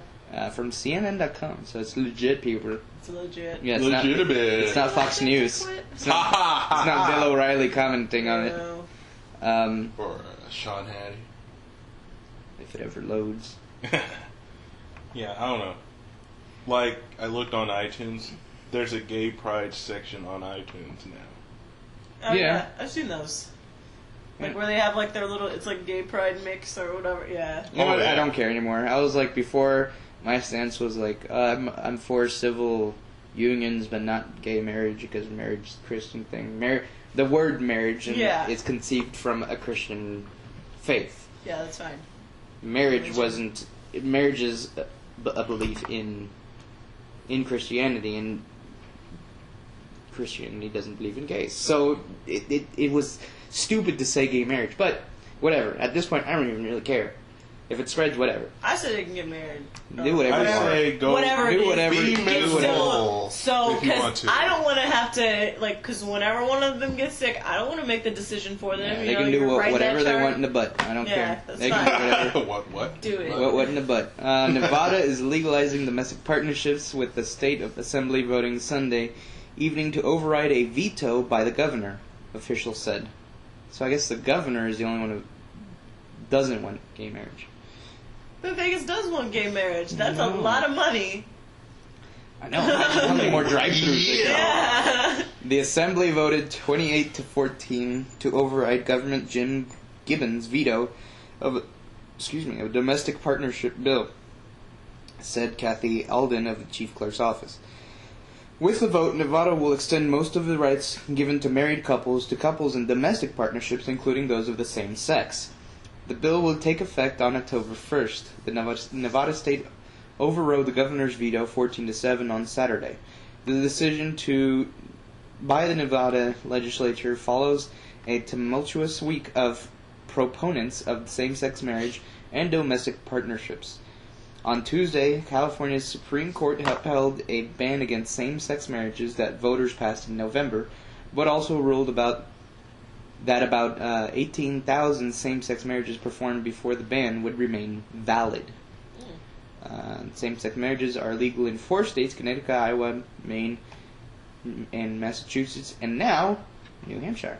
From CNN.com, so it's legit, people. It's legit. Yeah, Legitimate. It's not Fox News. It's not Bill O'Reilly commenting on it. Or Sean Hattie. If it ever loads. Yeah, I don't know. Like, I looked on iTunes. There's a gay pride section on iTunes now. Oh, Yeah. I've seen those. Like where they have like their little, it's like gay pride mix or whatever. Yeah. You know what? yeah. I don't care anymore. I was like, before, my stance was like, I'm for civil unions, but not gay marriage, because marriage is a Christian thing. The word marriage is conceived from a Christian faith. Yeah, that's fine. Marriage is a belief in Christianity, and Christianity doesn't believe in gays. So it was stupid to say gay marriage, but whatever. At this point, I don't even really care. If it spreads, whatever. I said they can get married. Do whatever you I want. say go Whatever it Do is. whatever. be Do miserable whatever. So, if you want because to. I don't want to have to, like, because whenever one of them gets sick, I don't want to make the decision for them. Yeah, you they know, can do you're right whatever that they chart. want in the butt. I don't Yeah, care. that's They can do whatever. What? Do it. What in the butt? Nevada is legalizing domestic partnerships, with the state assembly voting Sunday evening to override a veto by the governor, officials said. So I guess the governor is the only one who doesn't want gay marriage. But Vegas does want gay marriage. That's a No. lot of money. I know. How many more drive-thrus? Yeah. The assembly voted 28-14 to override Governor Jim Gibbons' veto of a domestic partnership bill, said Kathy Alden of the chief clerk's office. With the vote, Nevada will extend most of the rights given to married couples to couples in domestic partnerships, including those of the same sex. The bill will take effect on October 1st. The Nevada state overrode the governor's veto 14-7 on Saturday. The decision by the Nevada legislature follows a tumultuous week of proponents of same-sex marriage and domestic partnerships. On Tuesday, California's Supreme Court upheld a ban against same-sex marriages that voters passed in November, but also ruled about 18,000 same-sex marriages performed before the ban would remain valid. Same-sex marriages are legal in 4 states: Connecticut, Iowa, Maine, and Massachusetts, and now New Hampshire.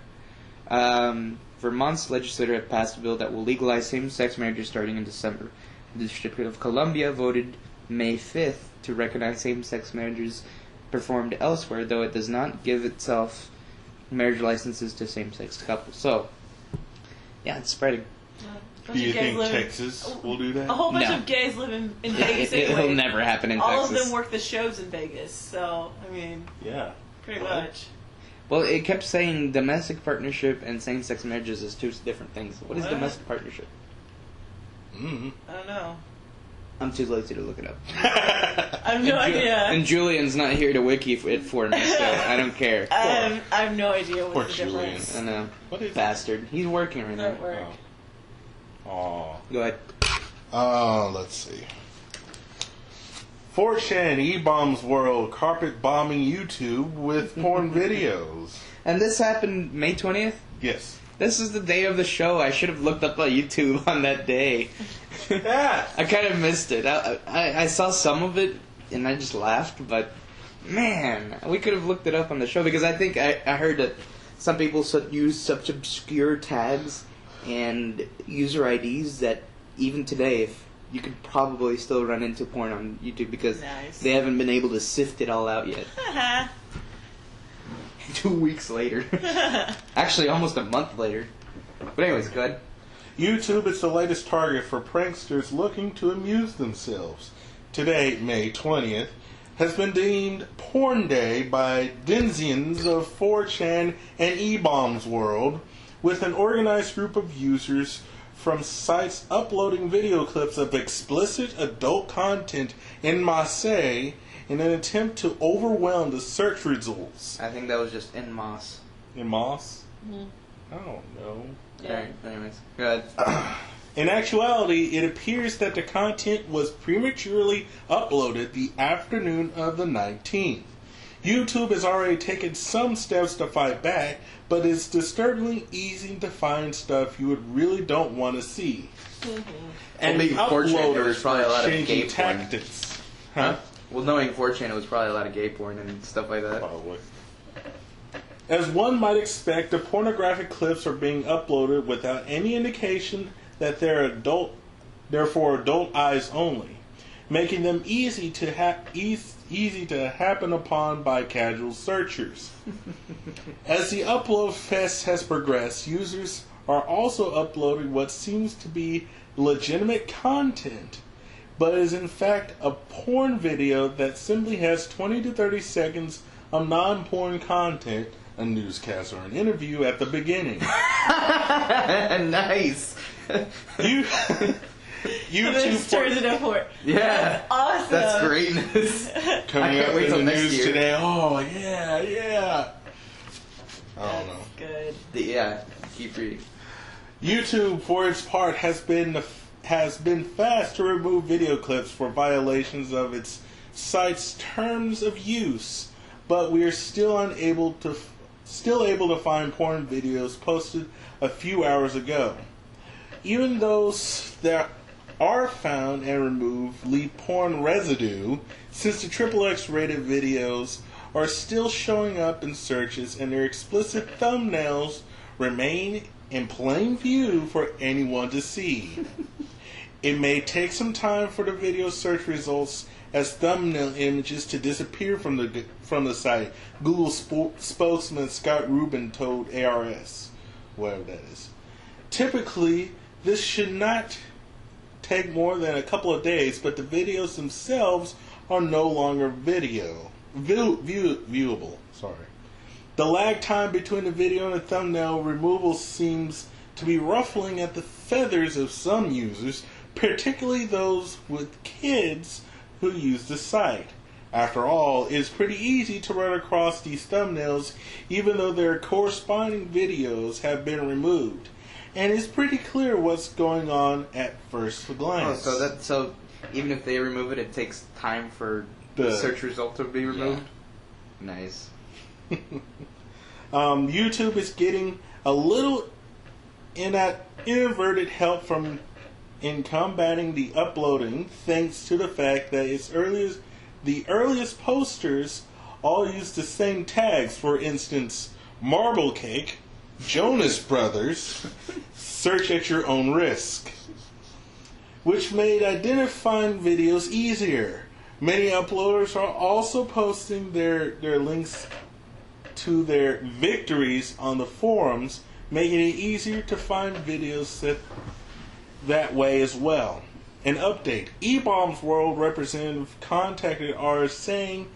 Vermont's legislature have passed a bill that will legalize same-sex marriages starting in December. The District of Columbia voted May 5th to recognize same-sex marriages performed elsewhere, though it does not give itself marriage licenses to same-sex couples. So, yeah, it's spreading. Do you think Texas will do that? A whole bunch No. of gays live in Vegas anyway. It'll never happen in All Texas. of them work the shows in Vegas, so, I mean, Yeah. pretty Well, much. Well, it kept saying domestic partnership and same-sex marriages is 2 different things. What is What? domestic partnership? Mm-hmm. I don't know. I'm too lazy to look it up. I have no idea. And Julian's not here to wiki it for me, so I don't care. I have no idea Poor what's the Julian. difference. I know. What is Bastard. He's working right now. At work. Oh. Go ahead. Let's see. 4chan E-Bombs World carpet bombing YouTube with porn videos. And this happened May 20th? Yes. This is the day of the show. I should have looked up on YouTube on that day. Yeah. I kind of missed it. I saw some of it and I just laughed. But man, we could have looked it up on the show because I think I heard that some people use such obscure tags and user IDs that even today, if you could probably still run into porn on YouTube because they haven't been able to sift it all out yet. 2 weeks later. Actually, almost a month later. But anyways, go ahead. YouTube is the latest target for pranksters looking to amuse themselves. Today, May 20th, has been deemed Porn Day by denizens of 4chan and E-Bombs World, with an organized group of users from sites uploading video clips of explicit adult content in Marseille in an attempt to overwhelm the search results. I think that was just in Moss. In Moss? Mm-hmm. I don't know. Yeah. Alright, anyways, go ahead. In actuality, it appears that the content was prematurely uploaded the afternoon of the 19th. YouTube has already taken some steps to fight back, but it's disturbingly easy to find stuff you would really don't want to see. Mm-hmm. And the uploaders are changing tactics. Huh? Well, knowing 4chan, it was probably a lot of gay porn and stuff like that. Probably. As one might expect, the pornographic clips are being uploaded without any indication that they're for adult eyes only, making them easy to happen upon by casual searchers. As the upload fest has progressed, users are also uploading what seems to be legitimate content, but is in fact a porn video that simply has 20 to 30 seconds of non-porn content, a newscast or an interview at the beginning. Nice. YouTube turns it up for it. Yeah. That's awesome. That's greatness. Coming up in the news today. Oh, yeah. I don't know. Good. Yeah, keep reading. YouTube, for its part, has been fast to remove video clips for violations of its site's terms of use, but we are still able to find porn videos posted a few hours ago. Even those that are found and removed leave porn residue, since the XXX rated videos are still showing up in searches and their explicit thumbnails remain in plain view for anyone to see. It may take some time for the video search results as thumbnail images to disappear from the site, Google spokesman Scott Rubin told ARS, whatever that is. Typically, this should not take more than a couple of days, but the videos themselves are no longer viewable. The lag time between the video and the thumbnail removal seems to be ruffling at the feathers of some users, particularly those with kids who use the site. After all, it's pretty easy to run across these thumbnails even though their corresponding videos have been removed. And it's pretty clear what's going on at first glance. Oh, so even if they remove it, it takes time for the search result to be removed? Yeah. Nice. YouTube is getting a little inadvertent help in combating the uploading, thanks to the fact that the earliest posters all use the same tags. For instance, Marble Cake, Jonas Brothers, search at your own risk, which made identifying videos easier. Many uploaders are also posting their links to their victories on the forums, making it easier to find videos that way as well. An update. E-Bombs World representative contacted ours saying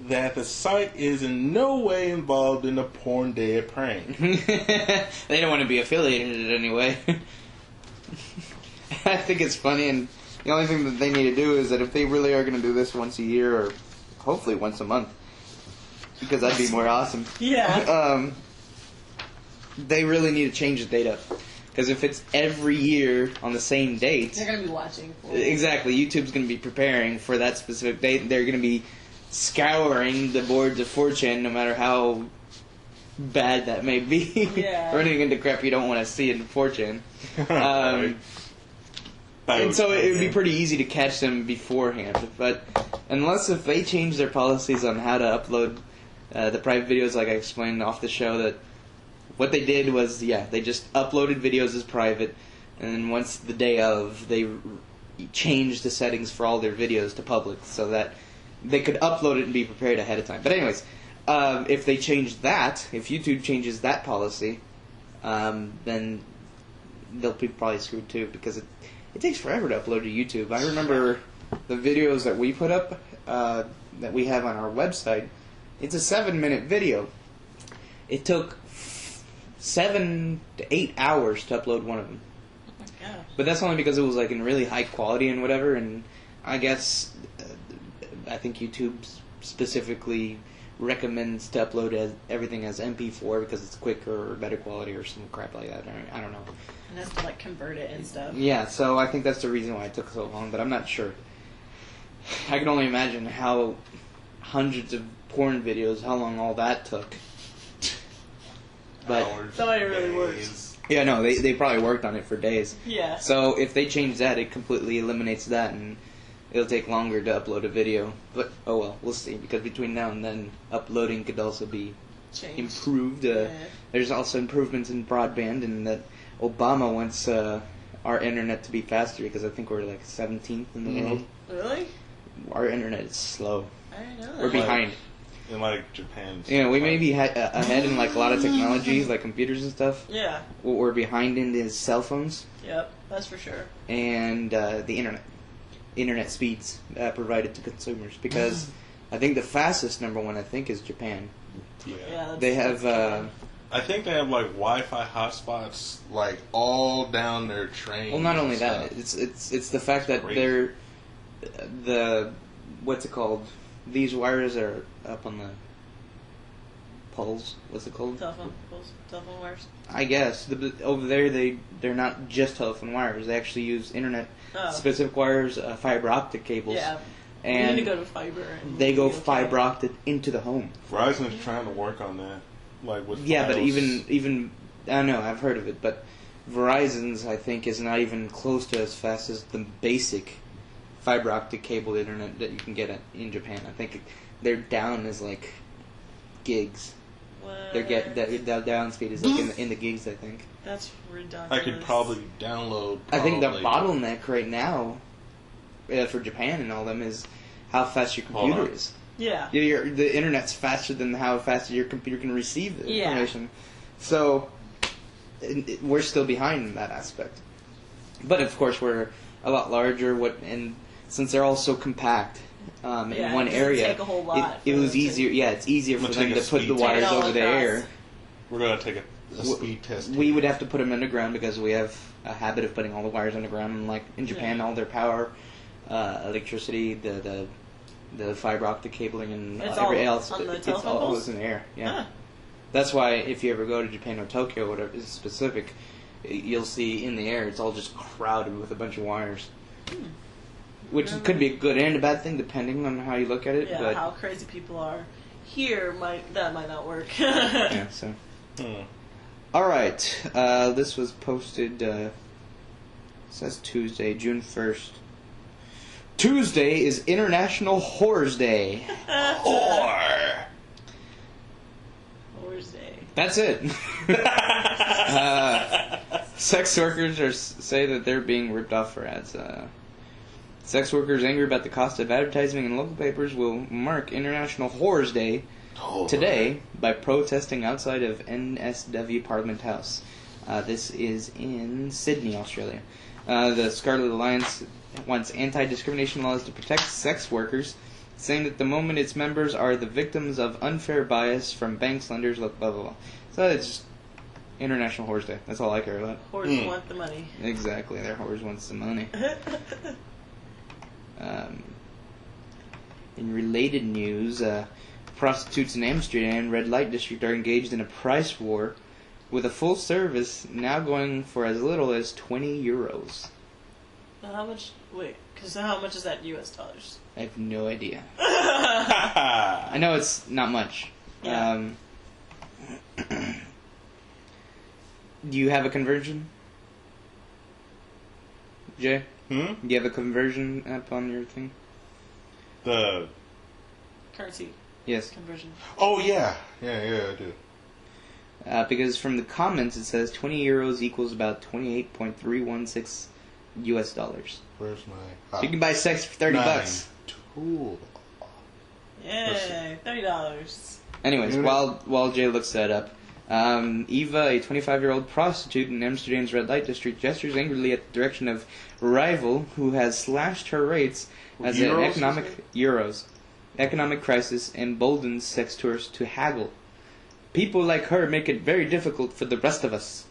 that the site is in no way involved in the Porn Day prank. They don't want to be affiliated in any way. I think it's funny, and the only thing that they need to do is that if they really are going to do this once a year, or hopefully once a month, because that'd be more awesome. Yeah. They really need to change the date up. Because if it's every year on the same date... They're going to be watching for it. Exactly. YouTube's going to be preparing for that specific date. They're going to be scouring the boards of 4chan, no matter how bad that may be. Yeah. Running into crap you don't want to see in 4chan. And so it would be pretty easy to catch them beforehand. But Unless if they change their policies on how to upload the private videos, like I explained off the show, that what they did was, they just uploaded videos as private, and then once the day of, they changed the settings for all their videos to public so that they could upload it and be prepared ahead of time. But anyways, if they change that, if YouTube changes that policy, then they'll be probably screwed too, because it takes forever to upload to YouTube. I remember the videos that we put up, that we have on our website. It's a 7-minute video. It took 7 to 8 hours to upload one of them. Oh my gosh. But that's only because it was like in really high quality and whatever, and I guess I think YouTube specifically recommends to upload everything as MP4 because it's quicker or better quality or some crap like that. I don't know. And has to like convert it and stuff. Yeah, so I think that's the reason why it took so long, but I'm not sure. I can only imagine how hundreds of porn videos, how long all that took. But somebody really works. Yeah, no, they probably worked on it for days. Yeah. So if they change that, it completely eliminates that, and it'll take longer to upload a video. But, oh well, we'll see, because between now and then, uploading could also be improved. There's also improvements in broadband, and that Obama wants our internet to be faster, because I think we're like 17th in the world. Really? Our internet is slow. I didn't know that. We're behind. In like Japan. Yeah, we may be ahead in like a lot of technologies, like computers and stuff. Yeah. What we're behind in is cell phones. Yep, that's for sure. And the internet speeds provided to consumers, because I think the fastest number one is Japan. Yeah. They have. I think they have like Wi-Fi hotspots like all down their trains. Well, not only that, it's the fact that they're what's it called? These wires are up on the poles. What's it called? Telephone poles, telephone wires. I guess over there they're not just telephone wires. They actually use internet specific wires, fiber optic cables. Yeah. And you need to go to fiber. And they go fiber optic into the home. Verizon is trying to work on that, like with but files. even I don't know. I've heard of it, but Verizon's I think is not even close to as fast as the basic fiber optic cable internet that you can get in Japan. I think their down is like gigs. What? Their down speed is like in the gigs. I think. That's redundant. I could probably download. I think the bottleneck right now for Japan and all them is how fast your computer is. Yeah. The internet's faster than how fast your computer can receive the information. So we're still behind in that aspect. But of course we're a lot larger. And since they're all so compact in one area, take a whole lot it was easier. Yeah, it's easier for them to put the wires over the air. We're gonna take a speed test. We would have to put them underground because we have a habit of putting all the wires underground. And like in Japan, all their power, electricity, the fiber optic cabling, and everything else, it's all goes in the air. Yeah, that's why if you ever go to Japan or Tokyo, whatever is specific, you'll see in the air it's all just crowded with a bunch of wires. Which could be a good and a bad thing depending on how you look at it. Yeah, but how crazy people are. Here, that might not work. Yeah, so. Alright, this was posted, it says Tuesday, June 1st. Tuesday is International Whores Day. Whore! Whores Day. That's it. Sex workers say that they're being ripped off for ads. Sex workers angry about the cost of advertising in local papers will mark International Whores Day today by protesting outside of NSW Parliament House. This is in Sydney, Australia. The Scarlet Alliance wants anti-discrimination laws to protect sex workers, saying that the moment its members are the victims of unfair bias from banks, lenders, blah, blah, blah. So it's just International Whores Day. That's all I care about. Whores want the money. Exactly. Their whores wants the money. In related news, prostitutes in Amsterdam red light district are engaged in a price war, with a full service now going for as little as €20. How much? Wait, because how much is that U.S. dollars? I have no idea. I know it's not much. Yeah. Do you have a conversion, Jay? Do you have a conversion app on your thing? The Currency Yes. conversion. Oh yeah, I do. Because from the comments it says 20 euros equals about 28.316 US dollars. Where's my? So you can buy sex for 30 bucks. Cool. Yay, $30. Anyways, while Jay looks that up, Eva, a 25-year-old prostitute in Amsterdam's red light district, gestures angrily at the direction of rival who has slashed her rates as an economic crisis emboldens sex tourists to haggle. People like her make it very difficult for the rest of us.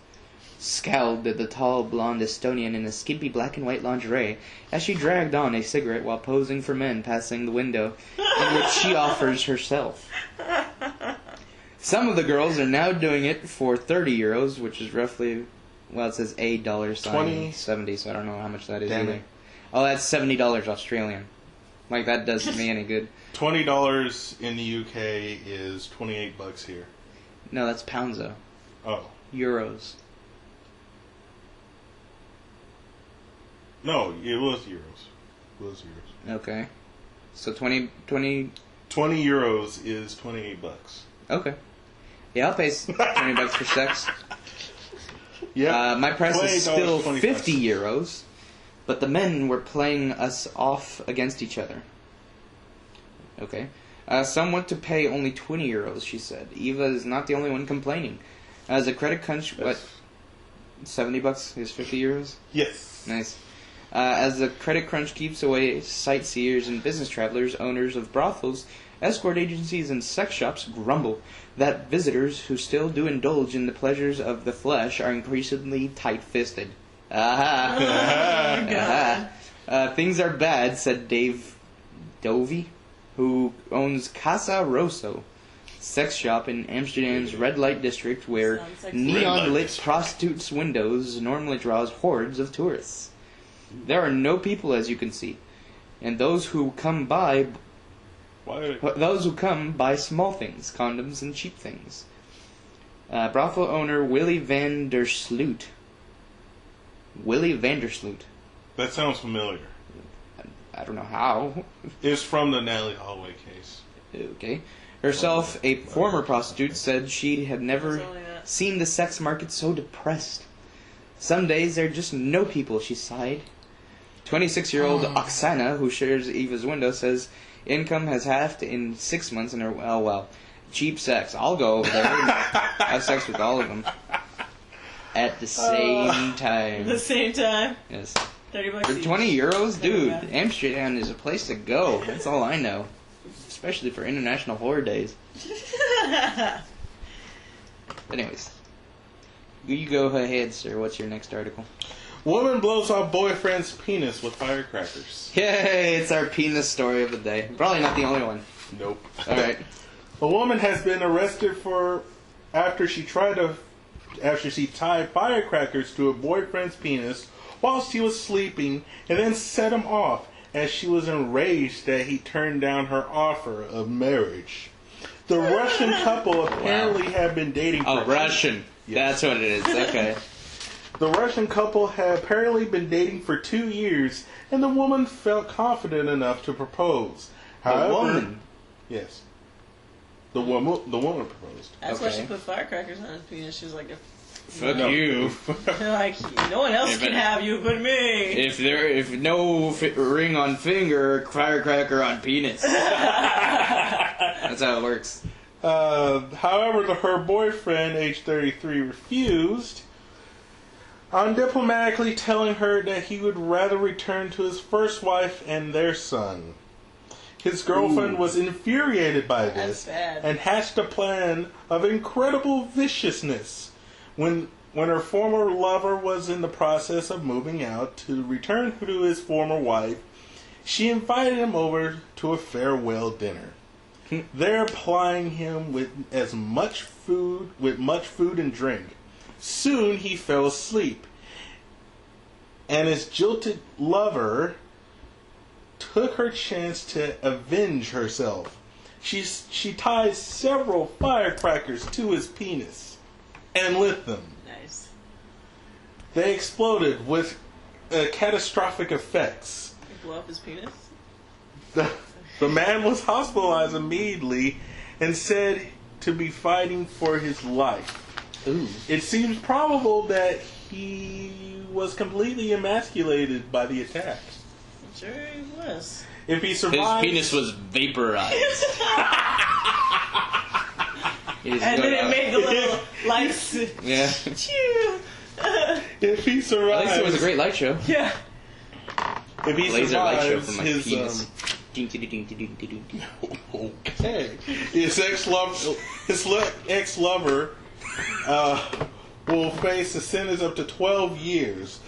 Scowled at the tall, blonde Estonian in a skimpy black and white lingerie as she dragged on a cigarette while posing for men passing the window in which she offers herself. Some of the girls are now doing it for 30 euros, which is roughly, well, it says $70, so I don't know how much that is either. Oh, that's $70 Australian. Like, that doesn't me any good. $20 in the UK is $28 here. No, that's pounds, though. Oh. Euros. No, it was euros. Okay. So 20 euros is $28. Okay. Yeah, I'll pay $20 for sex. Yeah. My price is still 20 50 euros, but the men were playing us off against each other. Okay. Some want to pay only 20 euros, she said. Eva is not the only one complaining. As a credit crunch, what? $70 is 50 euros? Yes. Nice. As the credit crunch keeps away sightseers and business travelers, owners of brothels, escort agencies, and sex shops grumble that visitors who still do indulge in the pleasures of the flesh are increasingly tight-fisted. Things are bad, said Dave Dovey, who owns Casa Rosso, sex shop in Amsterdam's red light district where neon-lit prostitutes' windows normally draws hordes of tourists. There are no people, as you can see, and those who come buy small things, condoms, and cheap things. Brothel owner Willy Vandersloot. That sounds familiar. I don't know how. It's from the Natalie Holloway case. Okay. Herself, a former prostitute, said she had never seen the sex market so depressed. Some days there are just no people, she sighed. 26-year-old Oksana, who shares Eva's window, says income has halved in 6 months and cheap sex. I'll go over there and have sex with all of them. At the same time. The same time? Yes. $30 For each. 20 euros? Dude, Amsterdam is a place to go. That's all I know. Especially for International Horror Days. Anyways. You go ahead, sir. What's your next article? Woman blows off boyfriend's penis with firecrackers. Yay! It's our penis story of the day. Probably not the only one. Nope. Alright. A woman has been arrested after she tied firecrackers to her boyfriend's penis whilst he was sleeping and then set him off as she was enraged that he turned down her offer of marriage. The Russian couple apparently had been dating for... Oh, Russian. Yes. That's what it is. Okay. The Russian couple had apparently been dating for 2 years, and the woman felt confident enough to propose. However, the woman? Yes. The woman proposed. That's why she put firecrackers on his penis. She was like, Fuck you. like, no one else can have you but me. If no ring on finger, firecracker on penis. That's how it works. However, her boyfriend, age 33, refused, undiplomatically telling her that he would rather return to his first wife and their son. His girlfriend was infuriated by this and hatched a plan of incredible viciousness. When her former lover was in the process of moving out to return to his former wife, she invited him over to a farewell dinner. There plying him with much food and drink. Soon he fell asleep, and his jilted lover took her chance to avenge herself. She tied several firecrackers to his penis and lit them. Nice. They exploded with catastrophic effects. You blow up his penis? The man was hospitalized immediately and said to be fighting for his life. Ooh. It seems probable that he was completely emasculated by the attack. Sure he was. If he His survived... penis was vaporized. And then it made the little lights. Yeah. If he survives... At least it was a great light show. Yeah. If he Laser light show survives from my his... penis. Okay. His ex-lover will face a sentence up to 12 years.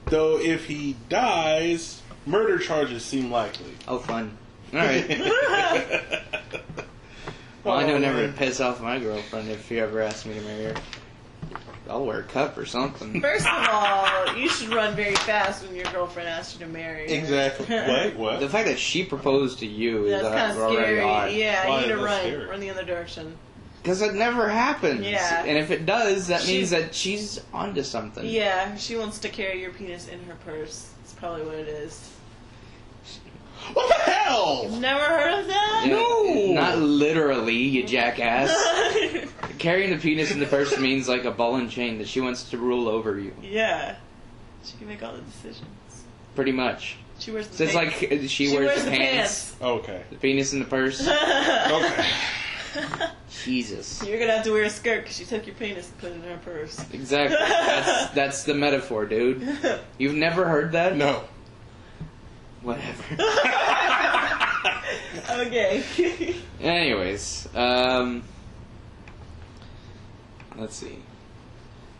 Though if he dies, murder charges seem likely. Oh, fun. Alright. Well, I know never to piss off my girlfriend if she ever asks me to marry her. I'll wear a cup or something. First of all, you should run very fast when your girlfriend asks you to marry her. Exactly. Wait, what? The fact that she proposed to you is That's kind of already scary. odd. Yeah, Why you need is to that scary? run the other direction. Because it never happens. Yeah. And if it does, that means that she's onto something. Yeah, she wants to carry your penis in her purse. That's probably what it is. What the hell? Never heard of that? Yeah, No! Not literally, you jackass. Carrying the penis in the purse means like a ball and chain that she wants to rule over you. Yeah. She can make all the decisions. Pretty much. She wears the So it's pants. like she wears the pants. Okay. The penis in the purse. Okay. Jesus. You're gonna have to wear a skirt because she took your penis and put it in her purse. Exactly. That's the metaphor, dude. You've never heard that? No. Whatever. Okay. Anyways, let's see.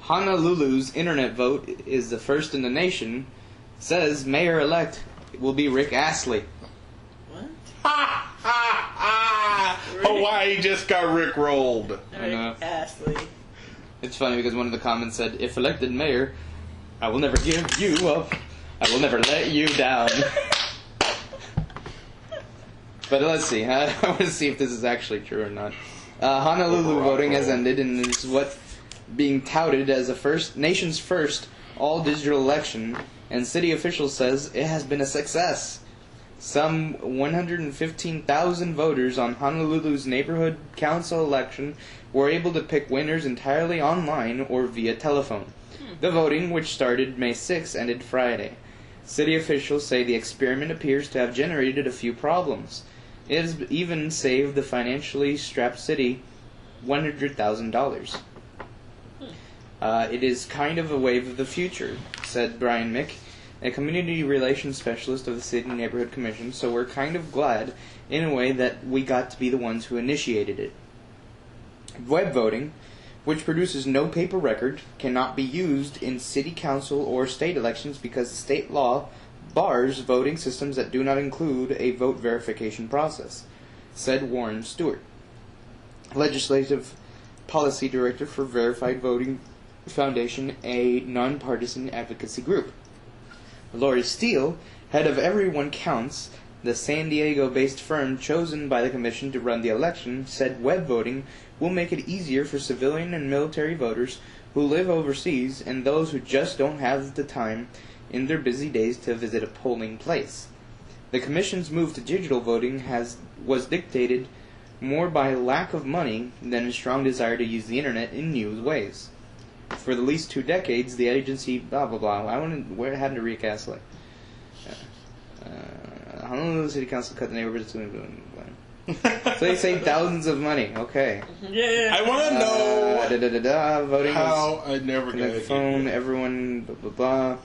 Honolulu's internet vote is the first in the nation. Says mayor-elect will be Rick Astley. What? Hawaii just got rickrolled. I know. Rick Astley. It's funny because one of the comments said, if elected mayor, I will never give you up. I will never let you down. But let's see. I want to see if this is actually true or not. Honolulu voting has ended and is what being touted as the nation's first all-digital election, and city officials says it has been a success. Some 115,000 voters on Honolulu's neighborhood council election were able to pick winners entirely online or via telephone. The voting, which started May 6, ended Friday. City officials say the experiment appears to have generated a few problems. It has even saved the financially strapped city $100,000. It is kind of a wave of the future, said Brian Mick, a community relations specialist of the City Neighborhood Commission, so we're kind of glad, in a way, that we got to be the ones who initiated it. Web voting, which produces no paper record, cannot be used in city council or state elections because the state law bars voting systems that do not include a vote verification process, said Warren Stewart, Legislative Policy Director for Verified Voting Foundation, a nonpartisan advocacy group. Lori Steele, head of Everyone Counts, the San Diego-based firm chosen by the commission to run the election, said web voting will make it easier for civilian and military voters who live overseas and those who just don't have the time in their busy days to visit a polling place. The commission's move to digital voting was dictated more by lack of money than a strong desire to use the internet in new ways. For at least 2 decades, the agency blah blah blah. Where had to recast like Honolulu City Council cut the neighborhoods to so they saved thousands of money. Okay. Yeah. I want to know voting how I never on gonna the get phone. it. Everyone blah blah blah.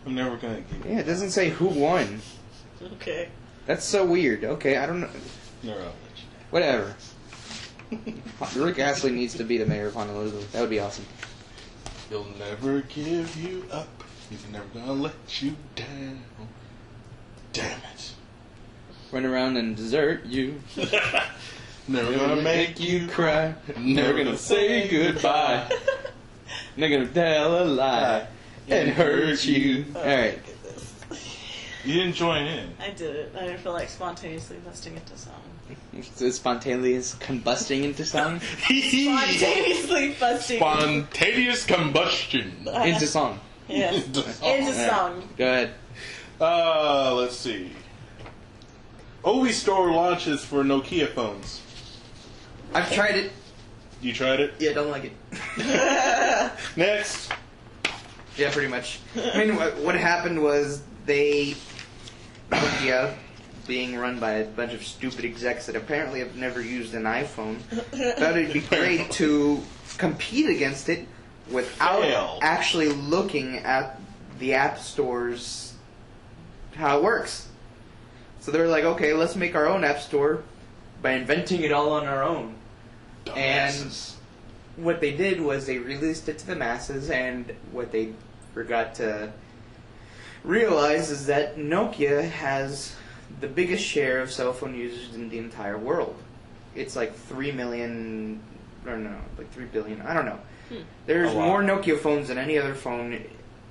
I'm never gonna get it. Yeah, it doesn't say who won. Okay. That's so weird. Okay, I don't know. No, no. Whatever. Rick Astley needs to be the mayor of Honolulu. That would be awesome. He'll never give you up. He's never gonna let you down. Damn it. Run around and desert you. Never gonna make you cry. Never gonna say goodbye. Never gonna tell a lie and hurt you. Alright. You didn't join in. I did it. I didn't feel like spontaneously busting into song. Spontaneous combusting into song? Spontaneously busting. Spontaneous combustion. Into song. Yes. Into Alright. song. Go ahead. Let's see. Ovi Store launches for Nokia phones. I've tried it. You tried it? Yeah, don't like it. Next. Yeah, pretty much. I mean, what happened was Nokia, being run by a bunch of stupid execs that apparently have never used an iPhone, thought it'd be great to compete against it without actually looking at the App Store's how it works. So they were like, okay, let's make our own App Store by inventing it all on our own. Dumbasses. And what they did was they released it to the masses, and what they forgot to realize is that Nokia has the biggest share of cell phone users in the entire world. It's like 3 million, or no, like 3 billion, I don't know. There's more Nokia phones than any other phone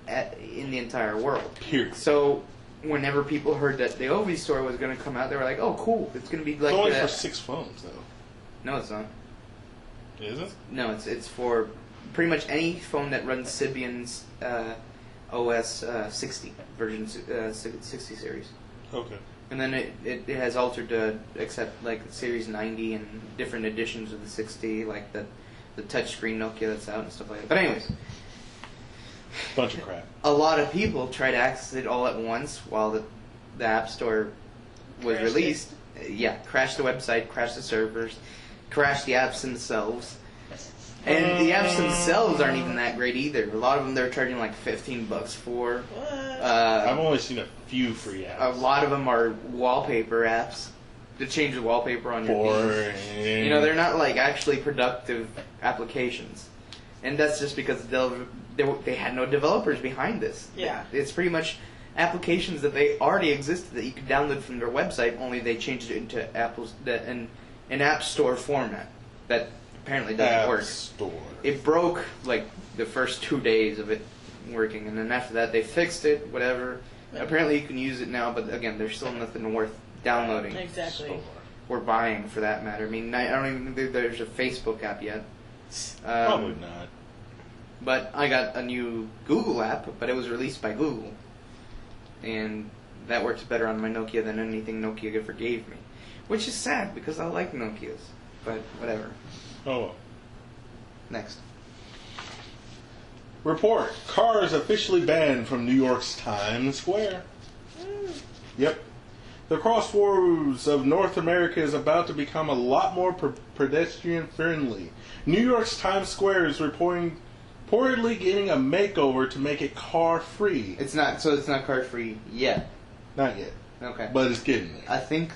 in the entire world. Period. So whenever people heard that the Ovi Store was going to come out, they were like, oh, cool, it's going to be like... It's only for 6 phones, though. No, it's not. Is it? No, it's for pretty much any phone that runs Symbian's OS 60, version 60 series. Okay. And then it has altered to accept like the Series 90 and different editions of the 60, like the touchscreen Nokia that's out and stuff like that. But anyways, bunch of crap. a lot of people tried to access it all at once while the App Store was released. Yeah, crashed the website, crashed the servers, crashed the apps themselves. And the apps themselves aren't even that great either. A lot of them they're charging like $15 for. I've only seen a few free apps. A lot of them are wallpaper apps to change the wallpaper on your things. You know, they're not like actually productive applications, and that's just because they had no developers behind this. Yeah, it's pretty much applications that they already existed that you could download from their website. Only they changed it into an App Store format that apparently doesn't work. Store. It broke like the first 2 days of it working, and then after that they fixed it. Whatever. Apparently you can use it now, but again, there's still nothing worth downloading. Exactly. Or buying, for that matter. I mean, I don't even think there's a Facebook app yet. Probably not. But I got a new Google app, but it was released by Google. And that works better on my Nokia than anything Nokia ever gave me. Which is sad, because I like Nokias. But whatever. Oh well. Next. Report. Cars officially banned from New York's Times Square. Yep. The crossroads of North America is about to become a lot more pedestrian-friendly. New York's Times Square is reportedly getting a makeover to make it car-free. It's not car-free yet. Not yet. Okay. But it's getting there. I think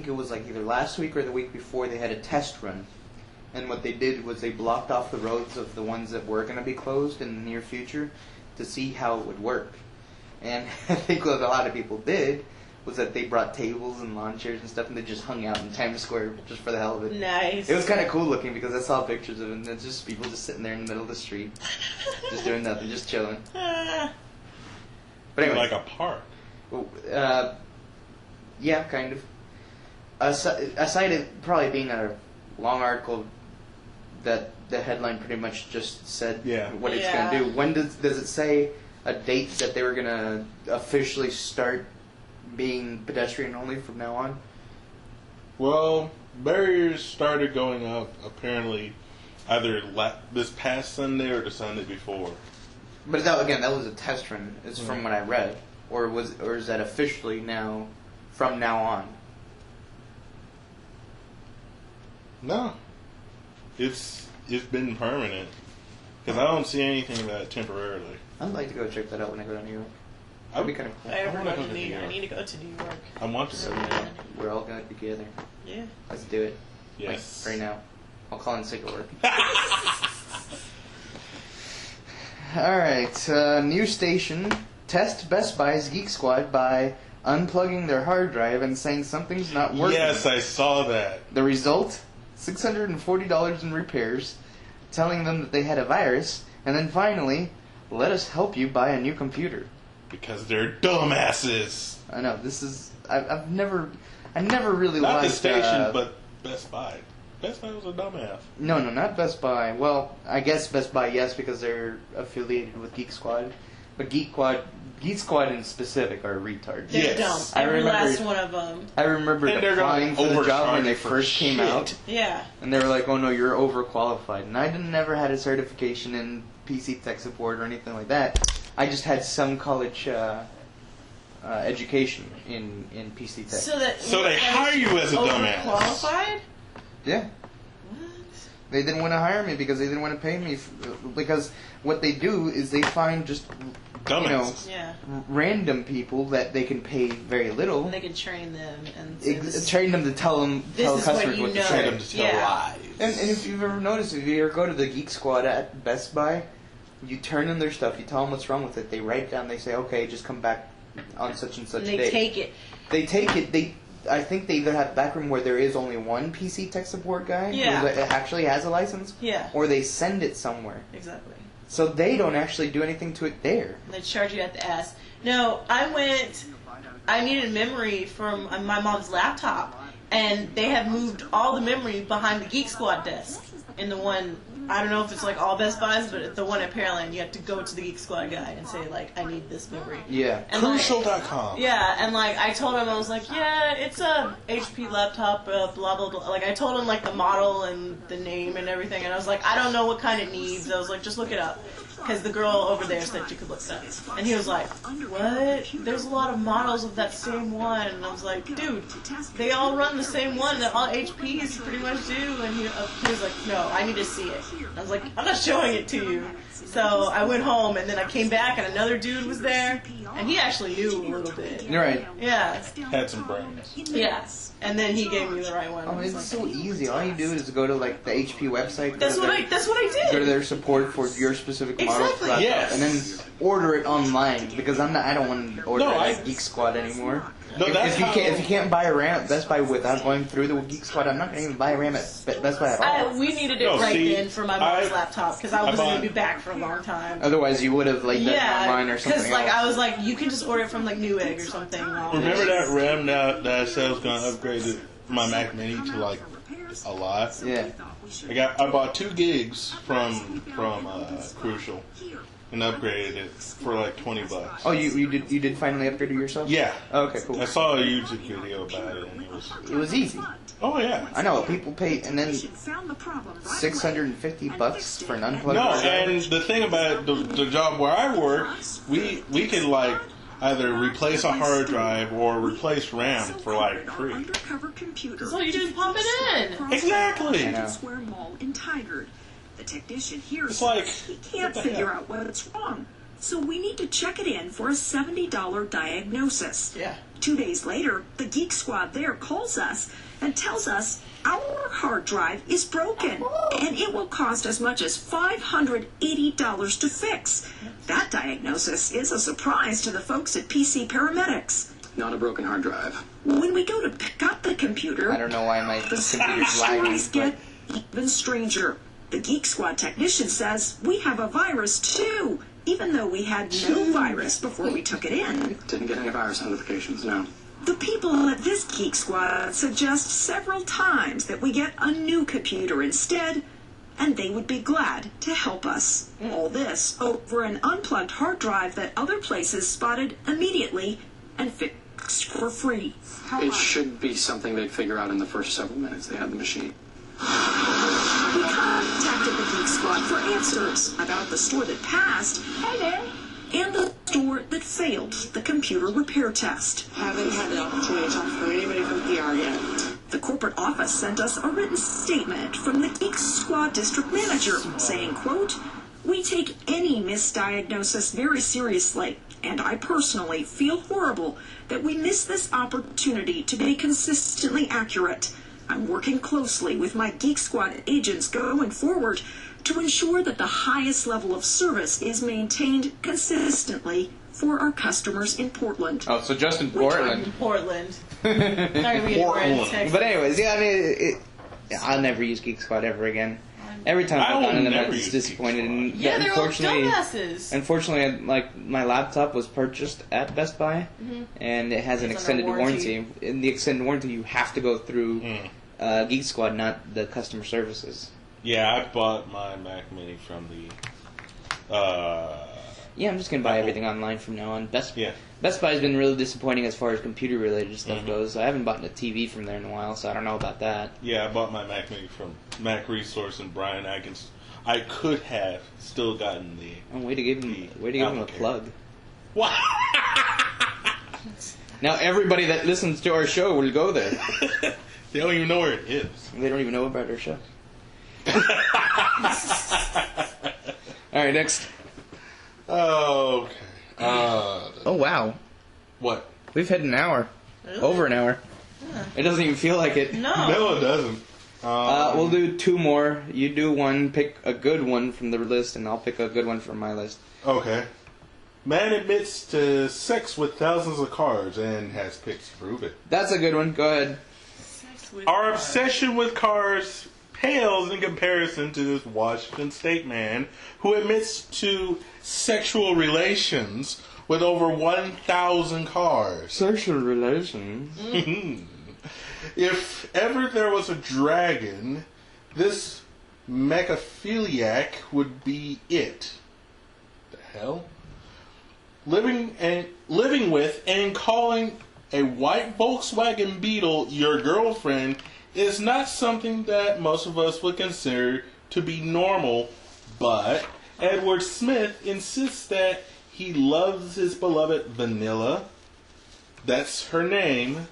it was like either last week or the week before they had a test run. And what they did was they blocked off the roads of the ones that were going to be closed in the near future to see how it would work. And I think what a lot of people did was that they brought tables and lawn chairs and stuff, and they just hung out in Times Square just for the hell of it. Nice. It was kind of cool looking because I saw pictures of it, and it's just people just sitting there in the middle of the street, just doing nothing, just chilling. But anyway, like a park. Yeah, kind of. Aside it probably being a long article that the headline pretty much just said what it's going to do. When does it say a date that they were going to officially start being pedestrian only from now on? Well, barriers started going up apparently either this past Sunday or the Sunday before. But that was a test run. It's from what I read, or is that officially now from now on? No, it's been permanent because I don't see anything about it temporarily. I'd like to go check that out when I go to New York. That'd be kind of cool. I ever go to New York. I need to go to New York. I want to go. We're all going together. Yeah. Let's do it. Yes. Like, right now. I'll call in sick at work. Alright, new station. Test Best Buy's Geek Squad by unplugging their hard drive and saying something's not working. Yes, I saw that. The result? $640 in repairs, telling them that they had a virus, and then finally, let us help you buy a new computer. Because they're dumbasses. I know, this is... I never really not liked... the station, but Best Buy. Best Buy was a dumbass. No, not Best Buy. Well, I guess Best Buy, yes, because they're affiliated with Geek Squad. But Geek Squad in specific are retards. They're Yes. dumb. Every last one of them. I remember And they're applying for the job when they first came shit. out. Yeah. And they were like, oh no, you're overqualified. And I never had a certification in PC tech support or anything like that. I just had some college education in PC tech. So they hire you as a dumbass. Overqualified? Yeah. What? They didn't want to hire me because they didn't want to pay me. Because what they do is they find just, Dumbass. Yeah. random people that they can pay very little. And they can train them and say, Train them to tell this is customers what you what to know. say. Train them to tell Yeah. lies. And if you've ever noticed, if you ever go to the Geek Squad at Best Buy, you turn in their stuff, you tell them what's wrong with it, they write down, they say, okay, just come back on such and such And they day. take it. They take it. I think they either have a back room where there is only one PC tech support guy Yeah. who actually has a license, Yeah. or they send it somewhere. Exactly. So they don't actually do anything to it there. And they charge you at the ass. No, I needed memory from my mom's laptop, and they have moved all the memory behind the Geek Squad desk. In the one, I don't know if it's like all Best Buys, but the one at Pearland, you have to go to the Geek Squad guy and say, like, I need this memory. Yeah. And Crucial.com. Yeah, and like I told him, I was like, yeah, it's a HP laptop, blah blah blah. Like I told him like the model and the name and everything, and I was like, I don't know what kind it needs. I was like, just look it up, because the girl over there said you could look it up. And he was like, what? There's a lot of models of that same one. And I was like, dude, they all run the same one that all HPs pretty much do. And he was like, no, I need to see it. And I was like, I'm not showing it to you. So I went home, and then I came back, and another dude was there, and he actually knew a little bit. You're right. Yeah. Had some brains. Yeah. And then he gave me the right one. Oh, it's so easy. All you do is go to like the HP website. That's what I did. Go to their support for your specific model, Exactly. Yes. and then order it online because I don't want to order No, it I- at Geek Squad anymore. No, that's if you how- can't buy a RAM at Best Buy without going through the Geek Squad, I'm not going to even buy a RAM at Best Buy at all. We needed it No, right see, then for my mom's laptop, because I wasn't going to be back for a long time. Otherwise, you would have like done it Yeah, online or something because like else. I was like, you can just order it from like Newegg or something. Remember that RAM that I said I was going to upgrade my Mac Mini to like a lot? Yeah. I bought 2 gigs from Crucial and upgraded it for like $20. Oh, you did finally upgrade it yourself? Yeah. Oh, okay, cool. I saw a YouTube video about it and It was easy. oh yeah. I know people pay, and then $650 for an unplugged No, hard drive. and the thing about the job where I work, we can like either replace a hard drive or replace RAM for like free. So you just pump it in. Exactly. I know. Square Mall in Tigard. The technician here It's says like, he can't what the figure hell? out what's wrong. So we need to check it in for a $70 diagnosis. Yeah. 2 days later, the Geek Squad there calls us and tells us our hard drive is broken and it will cost as much as $580 to fix. That diagnosis is a surprise to the folks at PC Paramedics. Not a broken hard drive. When we go to pick up the computer, I don't know why my the computer's stories lagging, get even stranger. The Geek Squad technician says we have a virus too, even though we had no virus before we took it in. Didn't get any virus notifications, no. The people at this Geek Squad suggest several times that we get a new computer instead, and they would be glad to help us. All this over an unplugged hard drive that other places spotted immediately and fixed for free. It should be something they'd figure out in the first several minutes they had the machine. We contacted the Geek Squad for answers about the store that passed and the store that failed the computer repair test. Haven't had the opportunity to talk to anybody from PR yet. The corporate office sent us a written statement from the Geek Squad district manager saying, quote, "We take any misdiagnosis very seriously, and I personally feel horrible that we miss this opportunity to be consistently accurate. I'm working closely with my Geek Squad agents going forward to ensure that the highest level of service is maintained consistently for our customers in Portland." Oh, so just in Portland. Portland. Not gonna be anywhere in Texas. But anyways, yeah, I mean, I'll never use Geek Squad ever again. Every time I've gone in them, I'm just disappointed. And Yeah, they're all unfortunately, dumbasses. unfortunately, like my laptop was purchased at Best Buy, and it has an It's extended under warranty. warranty. In the extended warranty, you have to go through Geek Squad, not the customer services. Yeah, I bought my Mac Mini from the Yeah, I'm just gonna buy everything online from now on. Best Buy's been really disappointing as far as computer-related stuff goes. I haven't bought a TV from there in a while, so I don't know about that. Yeah, I bought my Mac Mini from Mac Resource and Brian Atkins. I could have still gotten the. Oh, way to give him a plug. What? Now everybody that listens to our show will go there. They don't even know where it is. They don't even know about our show. All right, next. Okay. Oh, wow. What? We've hit an hour. Really? Over an hour. Yeah. It doesn't even feel like it. No, it doesn't. We'll do 2 more. You do one, pick a good one from the list, and I'll pick a good one from my list. Okay. Man admits to sex with thousands of cars and has pics to prove it. That's a good one. Go ahead. Our obsession with cars pales in comparison to this Washington State man who admits to sexual relations with over 1,000 cars. Sexual relations? If ever there was a dragon, this mechaphiliac would be it. The hell? Living with and calling a white Volkswagen Beetle your girlfriend is not something that most of us would consider to be normal, but Edward Smith insists that he loves his beloved Vanilla, that's her name,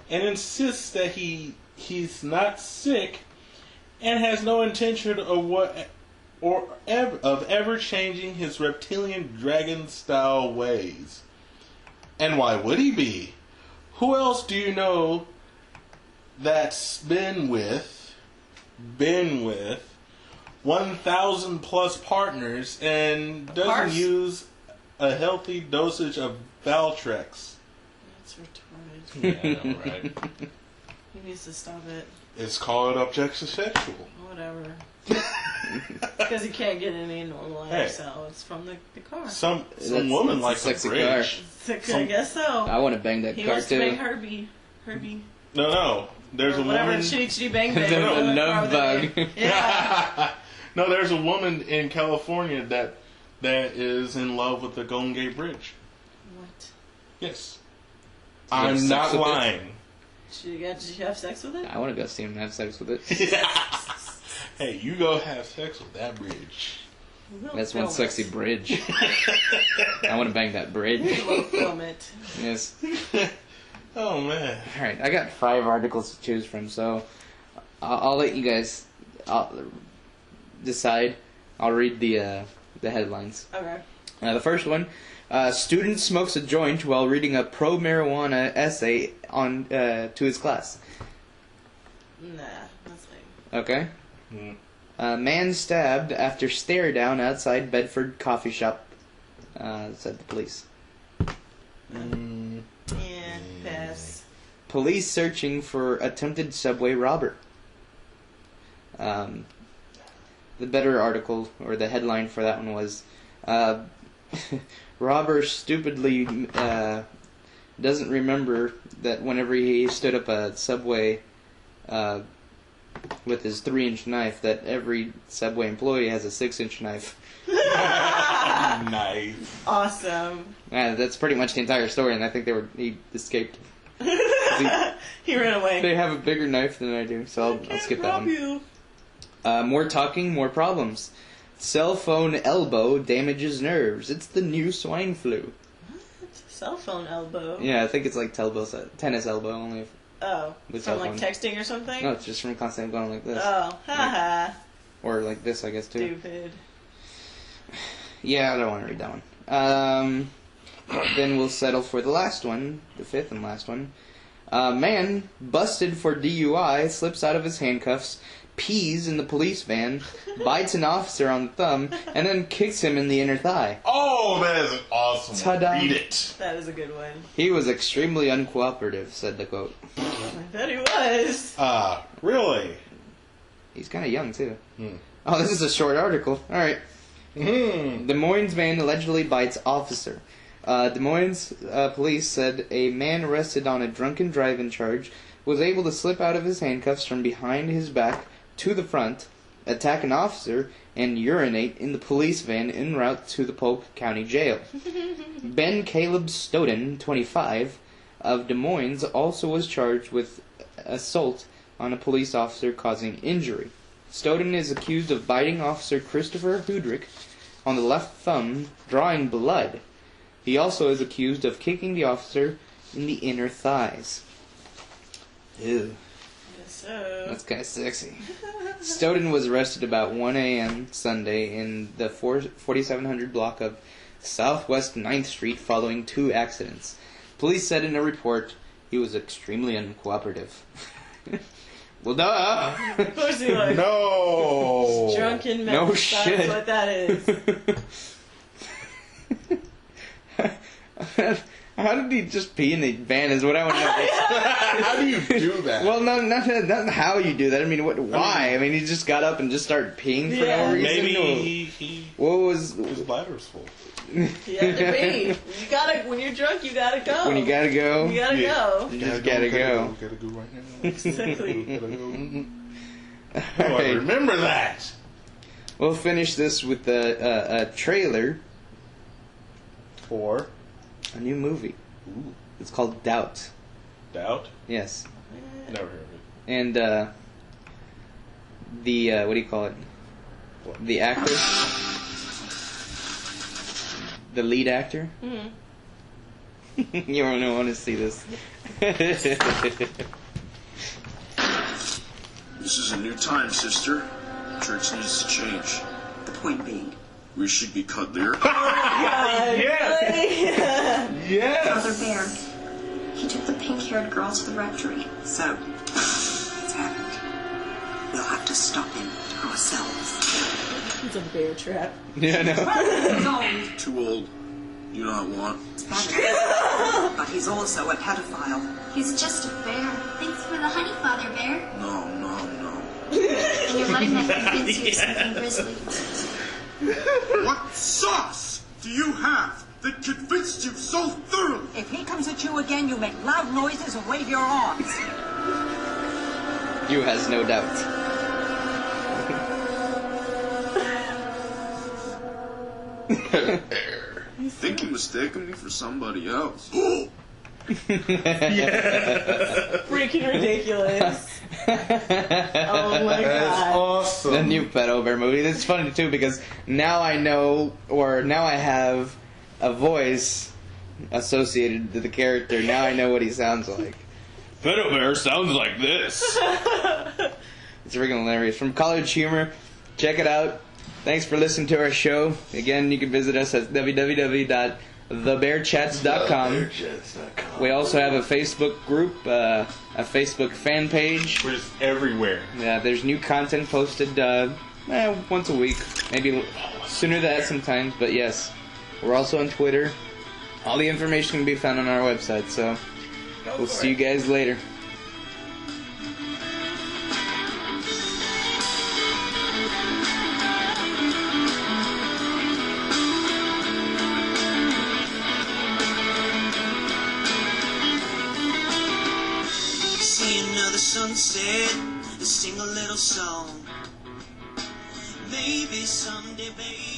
and insists that he's not sick and has no intention of ever changing his reptilian dragon-style ways. And why would he be? Who else do you know that's been with 1,000 plus partners and doesn't use a healthy dosage of Valtrex? That's retarded. Yeah, I know, right? He needs to stop it. It's called objectosexual. Whatever. Because he can't get any normal lifestyle. It's from the car. Some woman likes a bridge. I guess so. I want to bang that car too. He wants to bang Herbie. No. There's a whatever, woman. Chitty bang bang. The nub bug. Yeah. No, there's a woman in California that is in love with the Golden Gate Bridge. What? Yes. I'm not lying. Did you have sex with it? I want to go see him have sex with it. Hey, you go have sex with that bridge. That's one sexy bridge. I want to bang that bridge. We'll film it. Yes. Oh, man. Alright, I got 5 articles to choose from, so I'll let you guys decide. I'll read the headlines. Okay. The first one, student smokes a joint while reading a pro-marijuana essay on to his class. Nah, nothing. Okay. Man stabbed after stare down outside Bedford coffee shop, said the police. Yeah, pass. Police searching for attempted subway robber. The better article, or the headline for that one was, robber stupidly doesn't remember that whenever he stood up a subway with his 3-inch knife, that every subway employee has a 6-inch knife. Nice. Awesome. That's pretty much the entire story, and I think he escaped. He ran away. They have a bigger knife than I do, so I'll skip that one. You. More talking, more problems. Cell phone elbow damages nerves. It's the new swine flu. What? Cell phone elbow? Yeah, I think it's like tennis elbow only. With from like texting or something? No, it's just from constantly going like this. Oh, haha. Or like this, I guess, too. Stupid. Yeah, I don't want to read that one. Then we'll settle for the last one, the 5th and last one. Man busted for DUI, slips out of his handcuffs, pees in the police van, bites an officer on the thumb, and then kicks him in the inner thigh. Oh, that is an awesome Ta-da. one. Read it. That is a good one. He was extremely uncooperative, said the quote. I bet he was. Really? He's kind of young, too. Oh, this is a short article. Alright. Des Moines man allegedly bites officer. Des Moines police said a man arrested on a drunken driving charge was able to slip out of his handcuffs from behind his back to the front, attack an officer, and urinate in the police van en route to the Polk County Jail. Ben Caleb Stoughton, 25, of Des Moines, also was charged with assault on a police officer causing injury. Stoughton is accused of biting Officer Christopher Hudrick on the left thumb, drawing blood. He also is accused of kicking the officer in the inner thighs. Ew. That's kind of sexy. Stoughton was arrested about 1 a.m. Sunday in the 4700 block of Southwest 9th Street following 2 accidents. Police said in a report he was extremely uncooperative. Well, duh! Of course he was. No! Drunken mess. No That's shit. what that is. How did he just pee in the van is what I want to know. How do you do that? Well, not how you do that. I mean, why? I mean, he just got up and just started peeing for no reason. Maybe his bladder was full. You have to pee. You gotta, when you're drunk, you gotta go. When you gotta go. You gotta go. You just gotta go. Gotta go right now. Exactly. Gotta go. All I right. remember that. We'll finish this with a trailer For a new movie. Ooh. It's called Doubt. Doubt? Yes. Never heard of it. And the what do you call it? What? The actor, the lead actor. Mm-hmm. You don't want to see this. This is a new time, sister. Church needs to change. The point being, We should be cuddlier. Yes! Father Bear, he took the pink-haired girl to the rectory. So, it's happened. We'll have to stop him ourselves. It's a bear trap. Yeah, no. Too old. You not want. But he's also a pedophile. He's just a bear. Thanks for the honey, Father Bear. No. And you're letting that convince you of something grisly. What sauce do you have that convinced you so thoroughly? If he comes at you again, you make loud noises and wave your arms. You has no doubt. You think you mistaken me for somebody else? Freaking ridiculous. Oh my god. Awesome. The new PEDOBEAR movie. It's funny too because now I know, or now I have a voice associated to the character. Now I know what he sounds like. PEDOBEAR sounds like this. It's freaking hilarious. From College Humor, check it out. Thanks for listening to our show. Again, you can visit us at www.thebearchats.com. We also have a Facebook group, a Facebook fan page. We're just everywhere. Yeah, there's new content posted once a week, maybe sooner than that sometimes, but yes. We're also on Twitter. All the information can be found on our website, so we'll see you guys later. See another sunset, sing a little song. Maybe someday, baby.